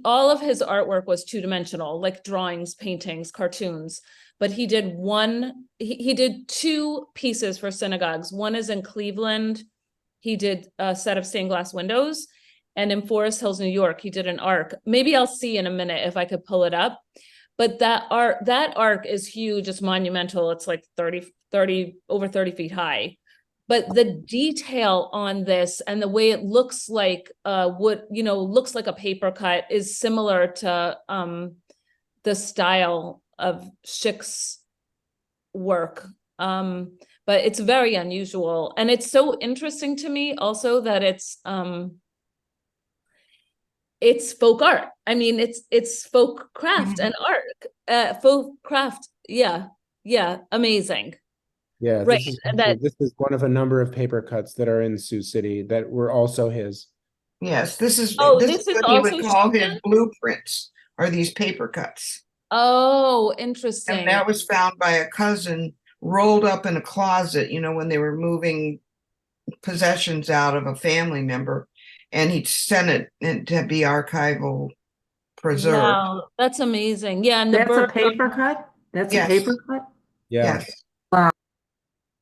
all of his artwork was two-dimensional, like drawings, paintings, cartoons. But he did two pieces for synagogues. One is in Cleveland. He did a set of stained glass windows. And in Forest Hills, New York, he did an ark. Maybe I'll see in a minute if I could pull it up. But that ark is huge. It's monumental. It's like over 30 feet high. But the detail on this and the way it looks like looks like a paper cut is similar to the style of Szyk's work. But it's very unusual. And it's so interesting to me also that it's folk art. I mean, it's folk craft and art. Folk craft. Yeah. Amazing. Yeah, Right. This is one of a number of paper cuts that are in Sioux City that were also his. Yes, this is Oh, this this is is what he would also call his Shulgin? blueprints, are these paper cuts. Oh, interesting. And that was found by a cousin rolled up in a closet, when they were moving possessions out of a family member, and he'd sent it to be archival preserved. Wow, that's amazing. Yeah, and the That's a bird. paper cut? That's a Yes. paper cut? Yeah. Yes. Wow.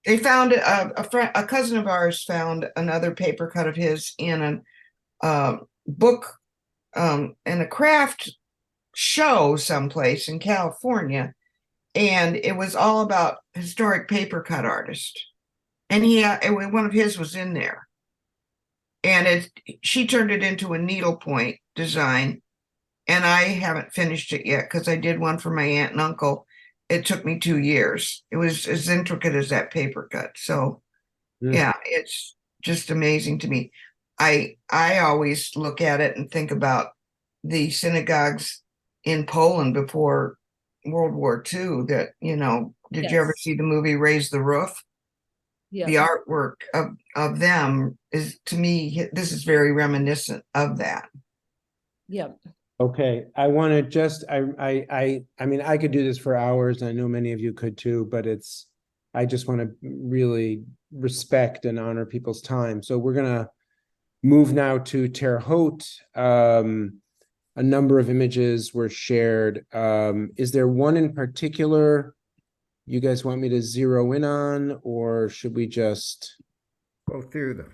They found a cousin of ours found another paper cut of his in a book in a craft show someplace in California, and it was all about historic paper cut artists, and one of his was in there, and she turned it into a needlepoint design, and I haven't finished it yet because I did one for my aunt and uncle. It took me 2 years. It was as intricate as that paper cut. So yeah, it's just amazing to me. I always look at it and think about the synagogues in Poland before World War II that, did you ever Yes. see the movie Raise the Roof? Yeah. The artwork of them is, to me, this is very reminiscent of that. Yeah. Okay, I want to just, I mean, I could do this for hours. I know many of you could too, but I just want to really respect and honor people's time. So we're going to move now to Terre Haute. A number of images were shared. Is there one in particular you guys want me to zero in on, or should we just Go through them,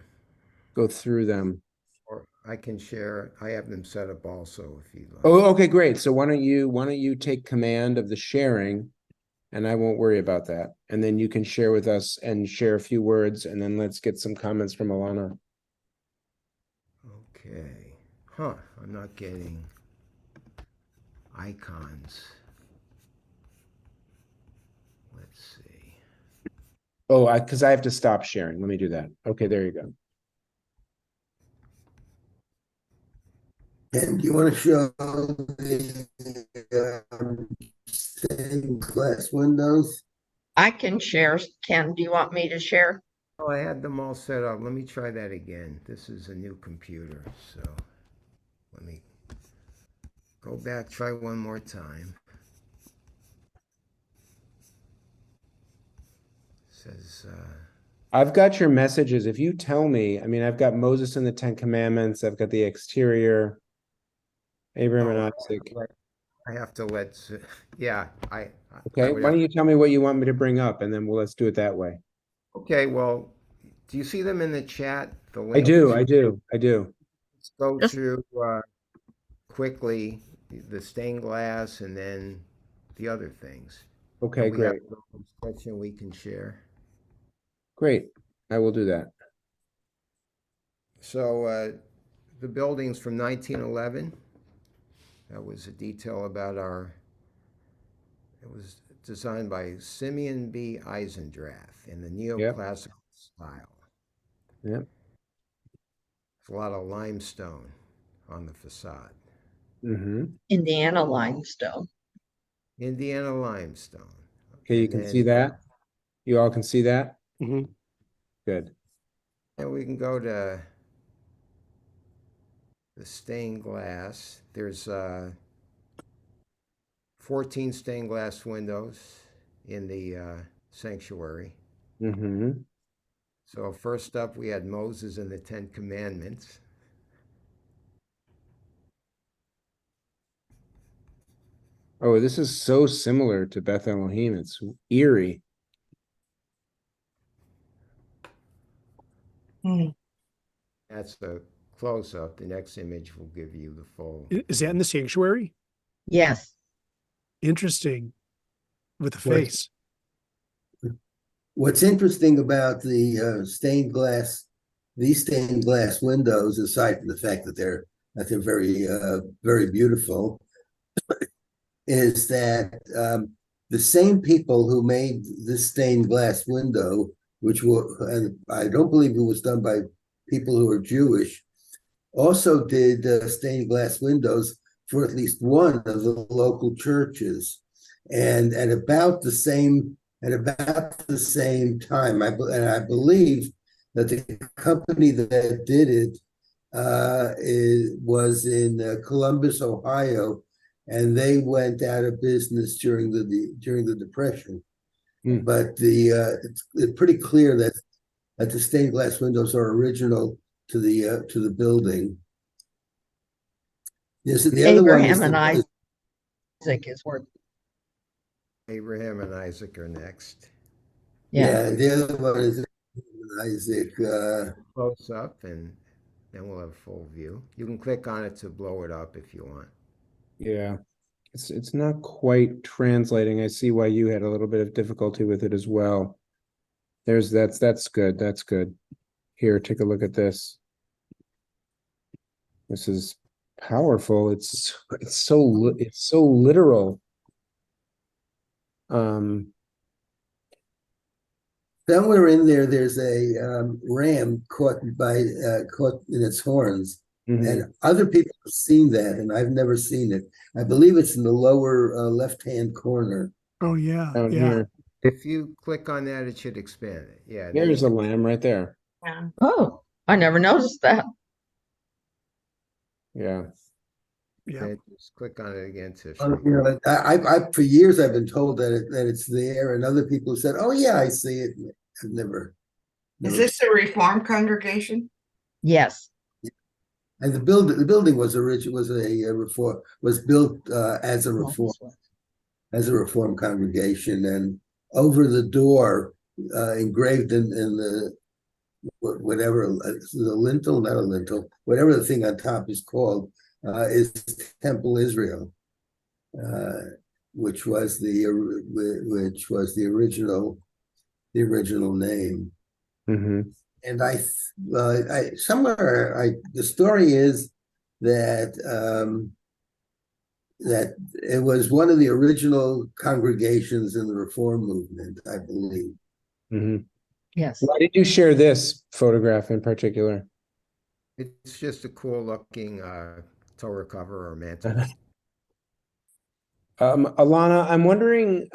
go through them? or I can share. I have them set up also if you'd like. Oh, okay, great. So why don't you take command of the sharing, and I won't worry about that. And then you can share with us and share a few words, and then let's get some comments from Alana. Okay. Huh, I'm not getting icons. Let's see. Oh, because I have to stop sharing. Let me do that. Okay, there you go. And do you want to show the stained glass windows? I can share. Ken, do you want me to share? Oh, I had them all set up. Let me try that again. This is a new computer, so let me go back, try one more time. Says, I've got your messages. If you tell me, I mean, I've got Moses and the Ten Commandments. I've got the exterior, Abraham and Isaac. I have to yeah, Okay, why don't you tell me what you want me to bring up, and then let's do it that way. Okay, well, do you see them in the chat? The I link do. to- Let's go Just- through quickly the stained glass and then the other things. Okay, We have great, a section we can share. great. I will do that. So the building's from 1911. That was a detail about it was designed by Simeon B. Eisendrath in the neoclassical style. Yep. There's a lot of limestone on the facade. Mm-hmm. Indiana limestone. Indiana limestone. Okay, you And can then, see that? You all can see that? Mhm. Good. And we can go to the stained glass. There's 14 stained glass windows in the sanctuary. Mm-hmm. So first up, we had Moses and the Ten Commandments. Oh, this is so similar to Beth Elohim. It's eerie. Hmm. That's the close-up. The next image will give you the full. Is that in the sanctuary? Yes. Interesting. With the What- face. What's interesting about the these stained glass windows, aside from the fact that they're very beautiful, is that the same people who made this stained glass window, and I don't believe it was done by people who are Jewish, also did stained glass windows for at least one of the local churches, and at about the same time, I believe that the company that did it was in Columbus, Ohio, and they went out of business during the Depression. Hmm. But it's pretty clear that the stained glass windows are original to the building. The other one is Abraham and the, Isaac is where, Abraham and Isaac are next. yeah. yeah, the other one is Isaac. Close up, and then we'll have full view. You can click on it to blow it up if you want. Yeah. It's not quite translating. I see why you had a little bit of difficulty with it as well. That's good. That's good. Here, take a look at this. This is powerful. It's so literal. Somewhere in there's a ram caught in its horns, Mhm. and other people have seen that, and I've never seen it. I believe it's in the lower left-hand corner. Oh yeah. Down Yeah. here. If you click on that, it should expand it. Yeah. There's a lamb right there. Yeah. Oh, I never noticed that. Yeah. Yeah. Just click on it again to You shrink. know, I for years I've been told that it's there, and other people said, "Oh yeah, I see it." I've never. Is this the Reformed congregation? Yes. And the building was built as a reform congregation, and over the door, engraved in the whatever the lintel, not a lintel, whatever the thing on top is called, is Temple Israel, which was the original name. Mm-hmm. And the story is that that it was one of the original congregations in the Reform movement, I believe. Mm-hmm. Yes. Why did you share this photograph in particular? It's just a cool looking Torah cover or mantle. Alana, I'm wondering,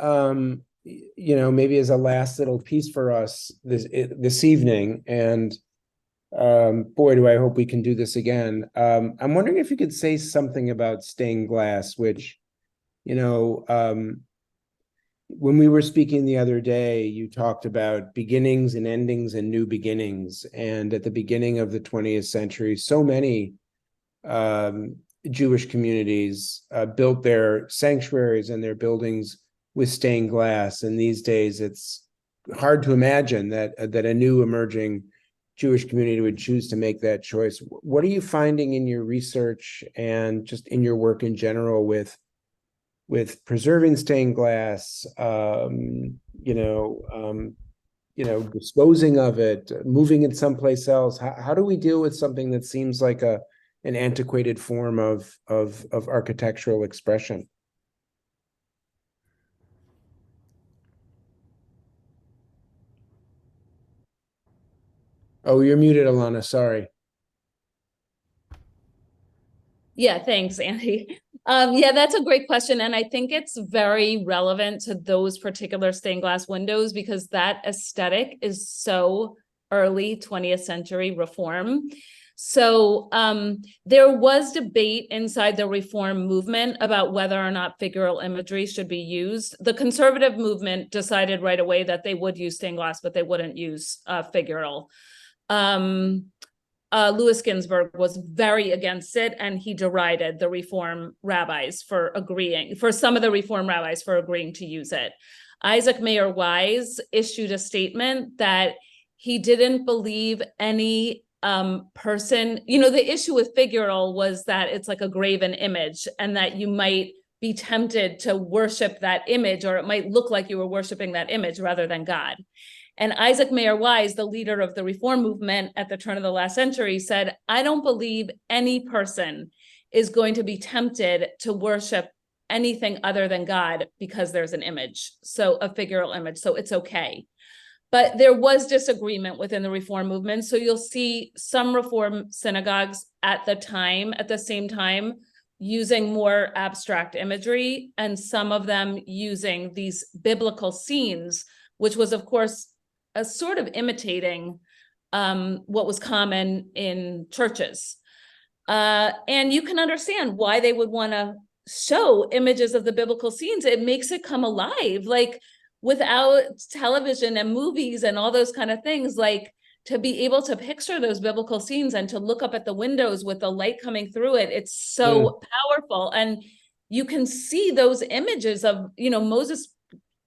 maybe as a last little piece for us this evening, and boy, do I hope we can do this again. I'm wondering if you could say something about stained glass, which, when we were speaking the other day, you talked about beginnings and endings and new beginnings. And at the beginning of the 20th century, so many Jewish communities built their sanctuaries and their buildings with stained glass. And these days, it's hard to imagine that a new emerging Jewish community would choose to make that choice. What are you finding in your research and just in your work in general with preserving stained glass, disposing of it, moving it someplace else? How do we deal with something that seems like an antiquated form of architectural expression? Oh, you're muted, Alana. Sorry. Yeah, thanks, Andy. Yeah, that's a great question. And I think it's very relevant to those particular stained glass windows because that aesthetic is so early 20th century reform. So there was debate inside the reform movement about whether or not figural imagery should be used. The conservative movement decided right away that they would use stained glass, but they wouldn't use figural. Louis Ginsburg was very against it, and he derided the reform rabbis for agreeing to use it. Isaac Mayer Wise issued a statement that he didn't believe any person, the issue with figural was that it's like a graven image and that you might be tempted to worship that image, or it might look like you were worshiping that image rather than God. And Isaac Mayer Wise, the leader of the reform movement at the turn of the last century, said, I don't believe any person is going to be tempted to worship anything other than God because there's an image, so a figural image, so it's okay. But there was disagreement within the reform movement. So you'll see some reform synagogues at the same time, using more abstract imagery, and some of them using these biblical scenes, which was, of course, a sort of imitating what was common in churches. And you can understand why they would want to show images of the biblical scenes. It makes it come alive. Like, without television and movies and all those kind of things, like, to be able to picture those biblical scenes and to look up at the windows with the light coming through it, it's so powerful. And you can see those images of, Moses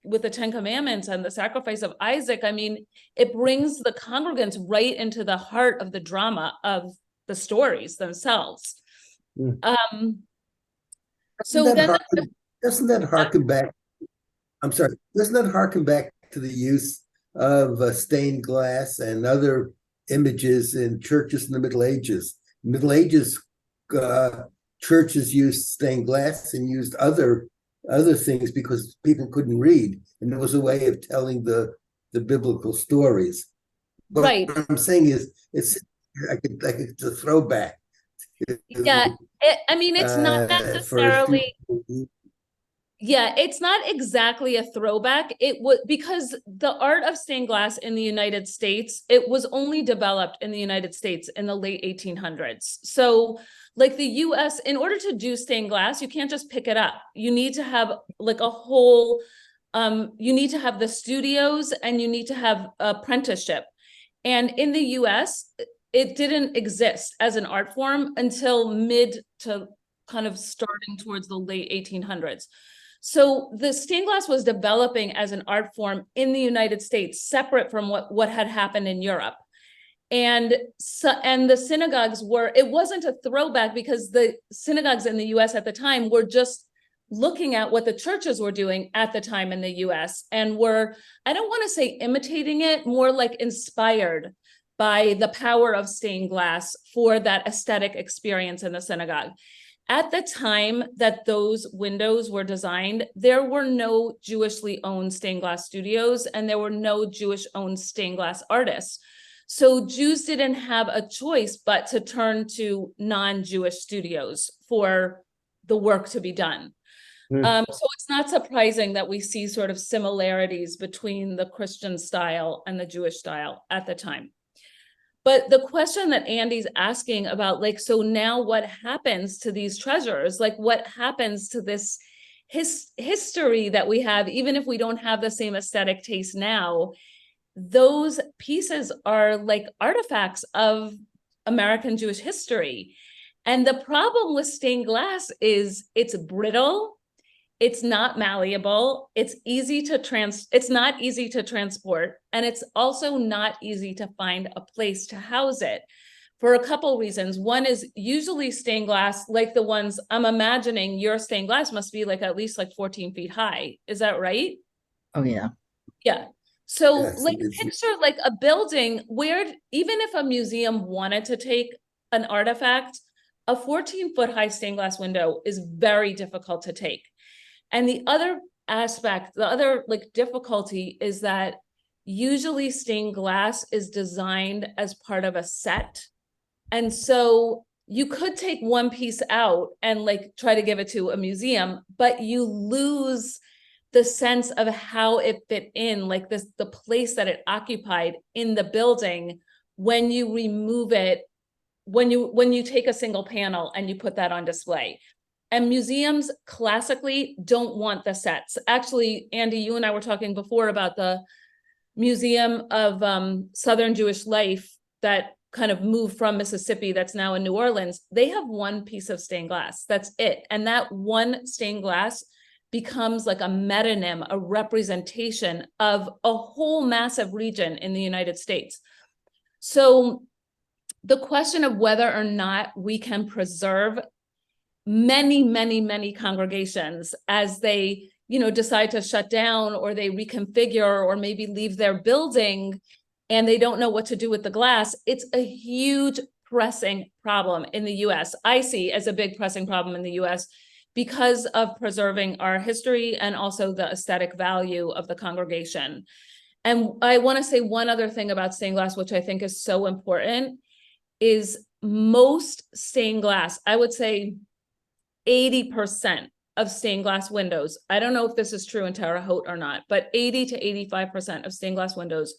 with the 10 Commandments and the sacrifice of Isaac. I mean, it brings the congregants right into the heart of the drama of the stories themselves. Doesn't that harken back? I'm sorry. Doesn't that harken back to the use of stained glass and other images in churches in the Middle Ages? Middle Ages churches used stained glass and used other things because people couldn't read, and it was a way of telling the biblical stories. But right. What I'm saying is, it's a throwback. Yeah, it's not necessarily. Yeah, it's not exactly a throwback. It was because the art of stained glass in the United States, it was only developed in the United States in the late 1800s. So, like, the US, in order to do stained glass, you can't just pick it up. You need to have like a whole, you need to have the studios, and you need to have apprenticeship. And in the US, it didn't exist as an art form until mid to kind of starting towards the late 1800s. So the stained glass was developing as an art form in the United States, separate from what had happened in Europe. And the synagogues it wasn't a throwback, because the synagogues in the US at the time were just looking at what the churches were doing at the time in the US, and were, I don't want to say imitating it, more like inspired by the power of stained glass for that aesthetic experience in the synagogue. At the time that those windows were designed, there were no Jewishly owned stained glass studios, and there were no Jewish owned stained glass artists. So Jews didn't have a choice but to turn to non-Jewish studios for the work to be done. So it's not surprising that we see sort of similarities between the Christian style and the Jewish style at the time. But the question that Andy's asking about, like, so now what happens to these treasures? Like, what happens to this history that we have, even if we don't have the same aesthetic taste now? Those pieces are like artifacts of American Jewish history. And the problem with stained glass is it's brittle, it's not malleable, it's not easy to transport, and it's also not easy to find a place to house it. for a couple reasons. One is usually stained glass, like the ones I'm imagining, your stained glass must be like at least like 14 feet high. Is that right? Oh, yeah. Yeah. So Yes, like it's- picture like a building where even if a museum wanted to take an artifact, a 14-foot high stained glass window is very difficult to take. And the other aspect, the other like difficulty is that usually stained glass is designed as part of a set. And so you could take one piece out and like try to give it to a museum, but you lose the sense of how it fit in, like this, the place that it occupied in the building when you remove it, when you take a single panel and you put that on display. And museums classically don't want the sets. Actually, Andy, you and I were talking before about the Museum of Southern Jewish Life that kind of moved from Mississippi that's now in New Orleans. They have one piece of stained glass. That's it. And that one stained glass becomes like a metonym, a representation of a whole massive region in the United States. So the question of whether or not we can preserve many, many, many congregations as they, you know, decide to shut down or they reconfigure or maybe leave their building and they don't know what to do with the glass, it's a huge pressing problem in the US. I see as a big pressing problem in the US because of preserving our history and also the aesthetic value of the congregation. And I want to say one other thing about stained glass, which I think is so important, is most stained glass, I would say 80% of stained glass windows, I don't know if this is true in Terre Haute or not, but 80 to 85% of stained glass windows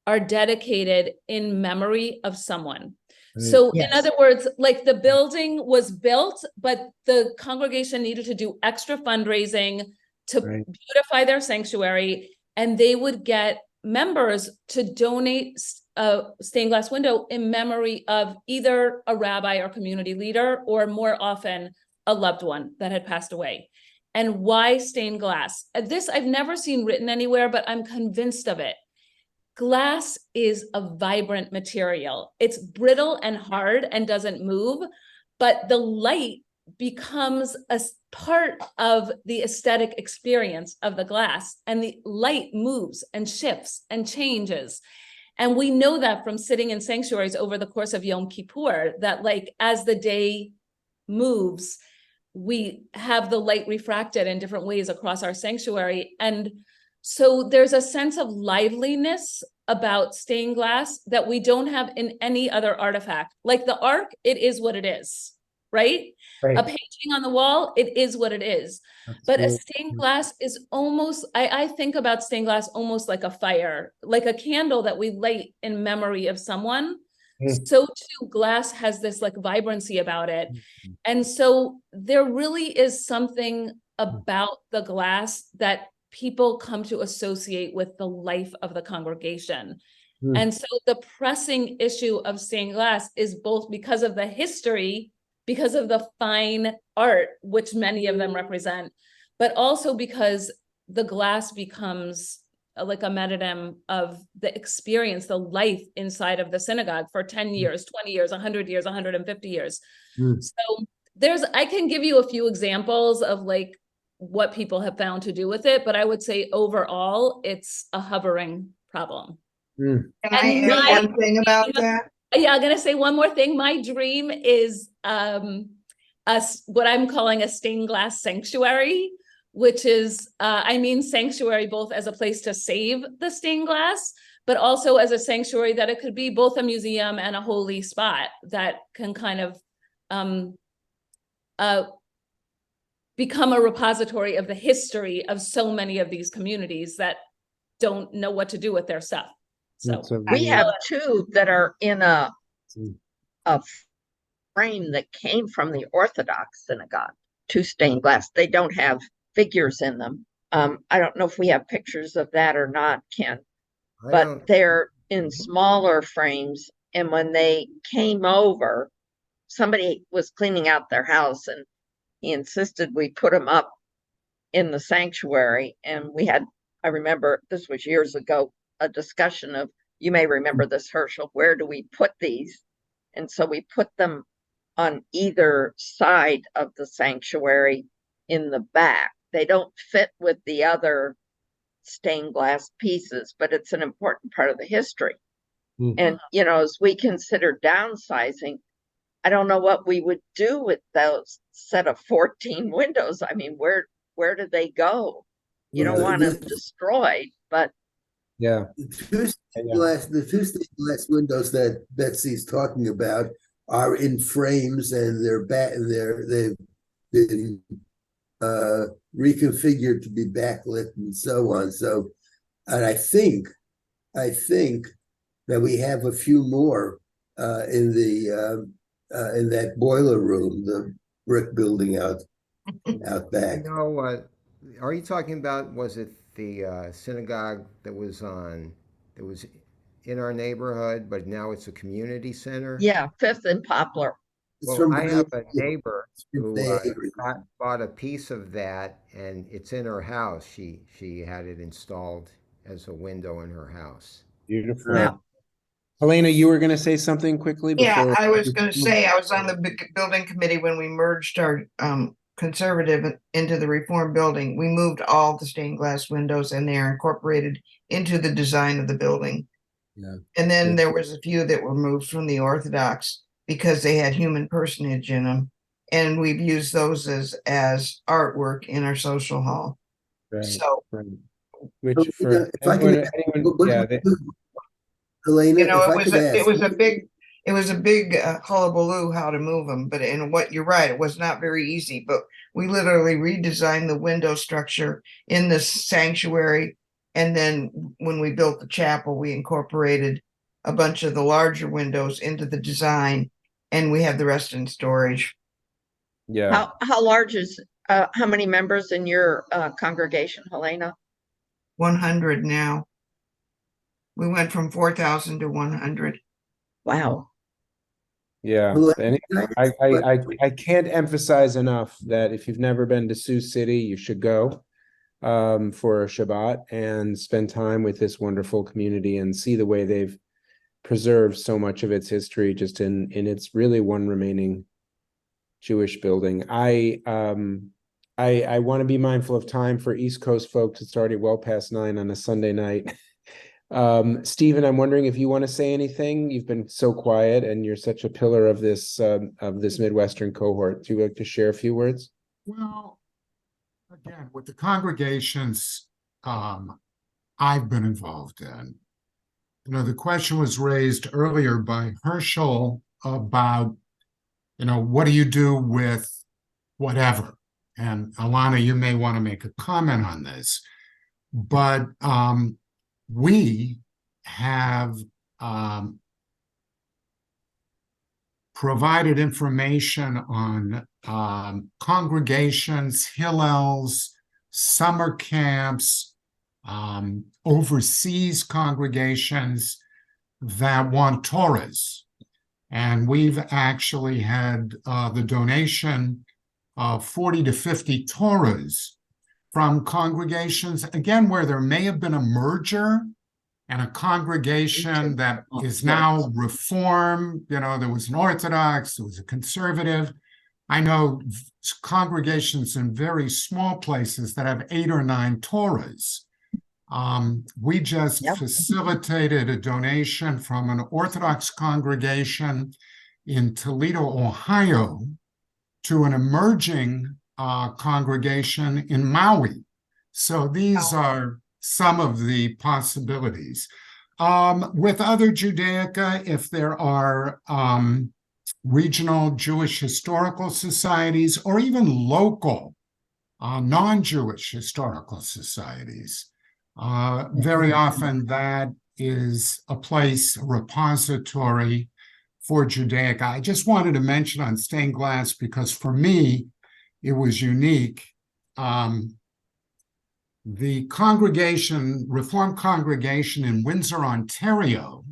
are dedicated in memory of someone. So in other words, like the building was built, but the congregation needed to do extra fundraising to beautify their sanctuary, and they would get members to donate a stained glass window in memory of either a rabbi or community leader, or more often a loved one that had passed away. And why stained glass? This I've never seen written anywhere, but I'm convinced of it. Glass is a vibrant material. It's brittle and hard and doesn't move, but the light becomes a part of the aesthetic experience of the glass, and the light moves and shifts and changes. And we know that from sitting in sanctuaries over the course of Yom Kippur, that like as the day moves, we have the light refracted in different ways across our sanctuary. And so there's a sense of liveliness about stained glass that we don't have in any other artifact. Like the Ark, it is what it is, right? A painting on the wall, it is what it is. But a stained glass is almost, I think about stained glass almost like a fire, like a candle that we light in memory of someone. So too, glass has this like vibrancy about it. And so there really is something about the glass that people come to associate with the life of the congregation. And so the pressing issue of stained glass is both because of the history, because of the fine art, which many of them represent, but also because the glass becomes like a metonym of the experience, the life inside of the synagogue for 10 years, 20 years, 100 years, 150 years. So I can give you a few examples of like what people have found to do with it, but I would say overall, it's a hovering problem. Can I add one thing about that? Yeah, I'm gonna say one more thing. My dream is what I'm calling a stained glass sanctuary, which is, I mean sanctuary both as a place to save the stained glass, but also as a sanctuary that it could be both a museum and a holy spot that can kind of become a repository of the history of so many of these communities that don't know what to do with their stuff. So We have two that are in a frame that came from the Orthodox synagogue, two stained glass. They don't have figures in them. I don't know if we have pictures of that or not, Ken, but they're in smaller frames. And when they came over, somebody was cleaning out their house and he insisted we put them up in the sanctuary. And we had, I remember this was years ago, a discussion of, you may remember this, Herschel, where do we put these? And so we put them on either side of the sanctuary in the back. They don't fit with the other stained glass pieces, but it's an important part of the history. And, you know, as we consider downsizing, I don't know what we would do with those set of 14 windows. I mean, where do they go? You don't want them destroyed, but Yeah. The two stained glass windows that Betsy's talking about are in frames, and they've been reconfigured to be backlit and so on. So, and I think that we have a few more in that boiler room, the brick building out back. No, are you talking about, was it the synagogue that was in our neighborhood, but now it's a community center? yeah, Fifth and Poplar. Well, I have a neighbor who bought a piece of that, and it's in her house. She had it installed as a window in her house. Beautiful. Wow. Helena, you were going to say something quickly before. Yeah, I was going to say, I was on the building committee when we merged our conservative into the reform building. We moved all the stained glass windows, and they are incorporated into the design of the building. Yeah. And then there was a few that were moved from the Orthodox because they had human personage in them. And we've used those as artwork in our social hall. Right, So, right. Which for If I can- Helena, you know, if I could ask, it was a big hullabaloo how to move them. But you're right, it was not very easy. But we literally redesigned the window structure in the sanctuary. And then when we built the chapel, we incorporated a bunch of the larger windows into the design, and we have the rest in storage. Yeah. How large is how many members in your congregation, Helena? 100 now. We went from 4,000 to 100. Wow. Yeah. Helena, And I can't emphasize enough that if you've never been to Sioux City, you should go for a Shabbat and spend time with this wonderful community and see the way they've preserved so much of its history just in its really one remaining Jewish building. I want to be mindful of time for East Coast folks. It's already well past 9 on a Sunday night. Stephen, I'm wondering if you want to say anything. You've been so quiet, and you're such a pillar of this Midwestern cohort. Do you like to share a few words? Well, again, with the congregations I've been involved in, you know, the question was raised earlier by Herschel about, you know, what do you do with whatever? And Alana, you may want to make a comment on this, but we have provided information on congregations, hillels, summer camps, overseas congregations that want Torahs. And we've actually had the donation of 40 to 50 Torahs from congregations, again, where there may have been a merger and a congregation that is now Reform. You know, there was an Orthodox, there was a conservative. I know congregations in very small places that have 8 or 9 Torahs. We just facilitated a donation from an Orthodox congregation in Toledo, Ohio, to an emerging congregation in Maui. So these are some of the possibilities. With other Judaica, if there are regional Jewish historical societies or even local non-Jewish historical societies, very often that is a place, a repository for Judaica. I just wanted to mention on stained glass because for me, it was unique. The congregation, Reformed congregation in Windsor, Ontario,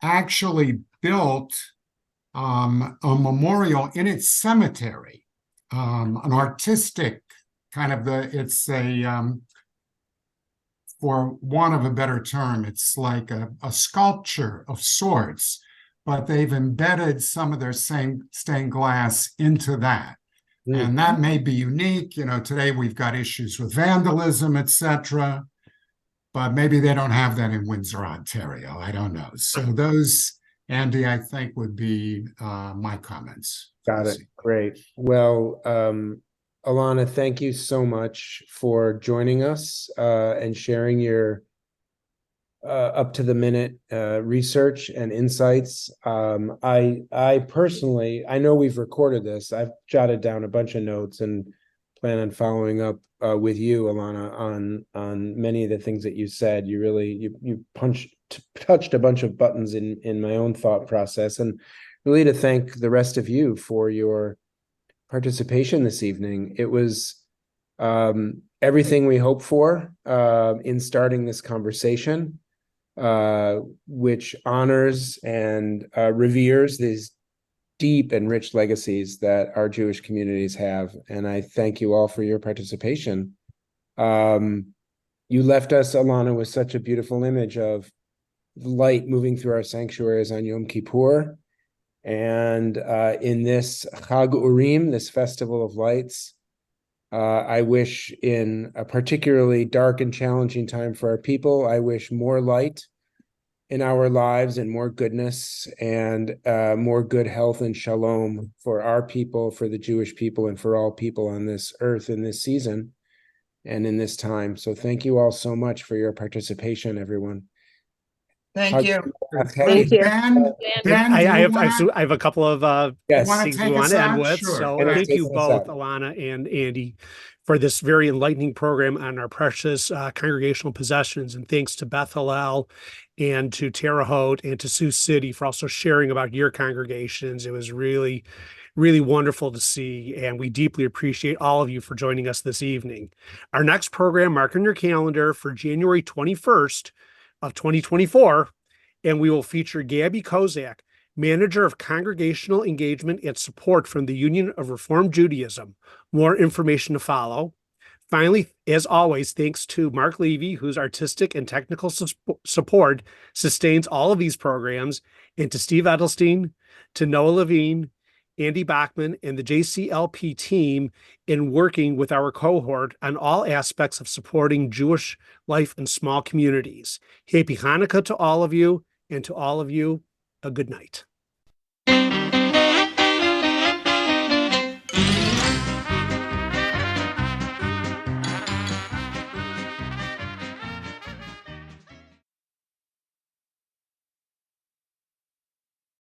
actually built a memorial in its cemetery, an artistic kind of it's a, for want of a better term, it's like a sculpture of sorts, but they've embedded some of their same stained glass into that. Mm. And that may be unique. You know, today we've got issues with vandalism, etc. But maybe they don't have that in Windsor, Ontario. I don't know. So those, Andy, I think would be my comments. Got it. Great. Well, Alana, thank you so much for joining us and sharing your up to the minute research and insights. I personally, I know we've recorded this. I've jotted down a bunch of notes and plan on following up with you, Alana, on many of the things that you said. You really you touched a bunch of buttons in my own thought process, and really to thank the rest of you for your participation this evening. It was everything we hoped for in starting this conversation, which honors and reveres these deep and rich legacies that our Jewish communities have. And I thank you all for your participation. You left us, Alana, with such a beautiful image of light moving through our sanctuaries on Yom Kippur. And in this Chag Urim, this festival of lights, I wish in a particularly dark and challenging time for our people, I wish more light in our lives and more goodness and more good health and shalom for our people, for the Jewish people, and for all people on this earth in this season and in this time. So thank you all so much for your participation, everyone. Thank you. Thank you. Ben, I have a couple of Yes. things we want to end with. Sure. So And thank you take us both, out. Alana and Andy, for this very enlightening program on our precious congregational possessions. And thanks to Beth Hillel and to Terre Haute and to Sioux City for also sharing about your congregations. It was really, really wonderful to see. And we deeply appreciate all of you for joining us this evening. Our next program, mark on your calendar for January 21st of 2024, and we will feature Gabby Kozak, Manager of Congregational Engagement and Support from the Union of Reformed Judaism. More information to follow. Finally, as always, thanks to Mark Levy, whose artistic and technical support sustains all of these programs, and to Steve Edelstein, to Noah Levine, Andy Bachman, and the JCLP team in working with our cohort on all aspects of supporting Jewish life in small communities. Happy Hanukkah to all of you, and to all of you, a good night.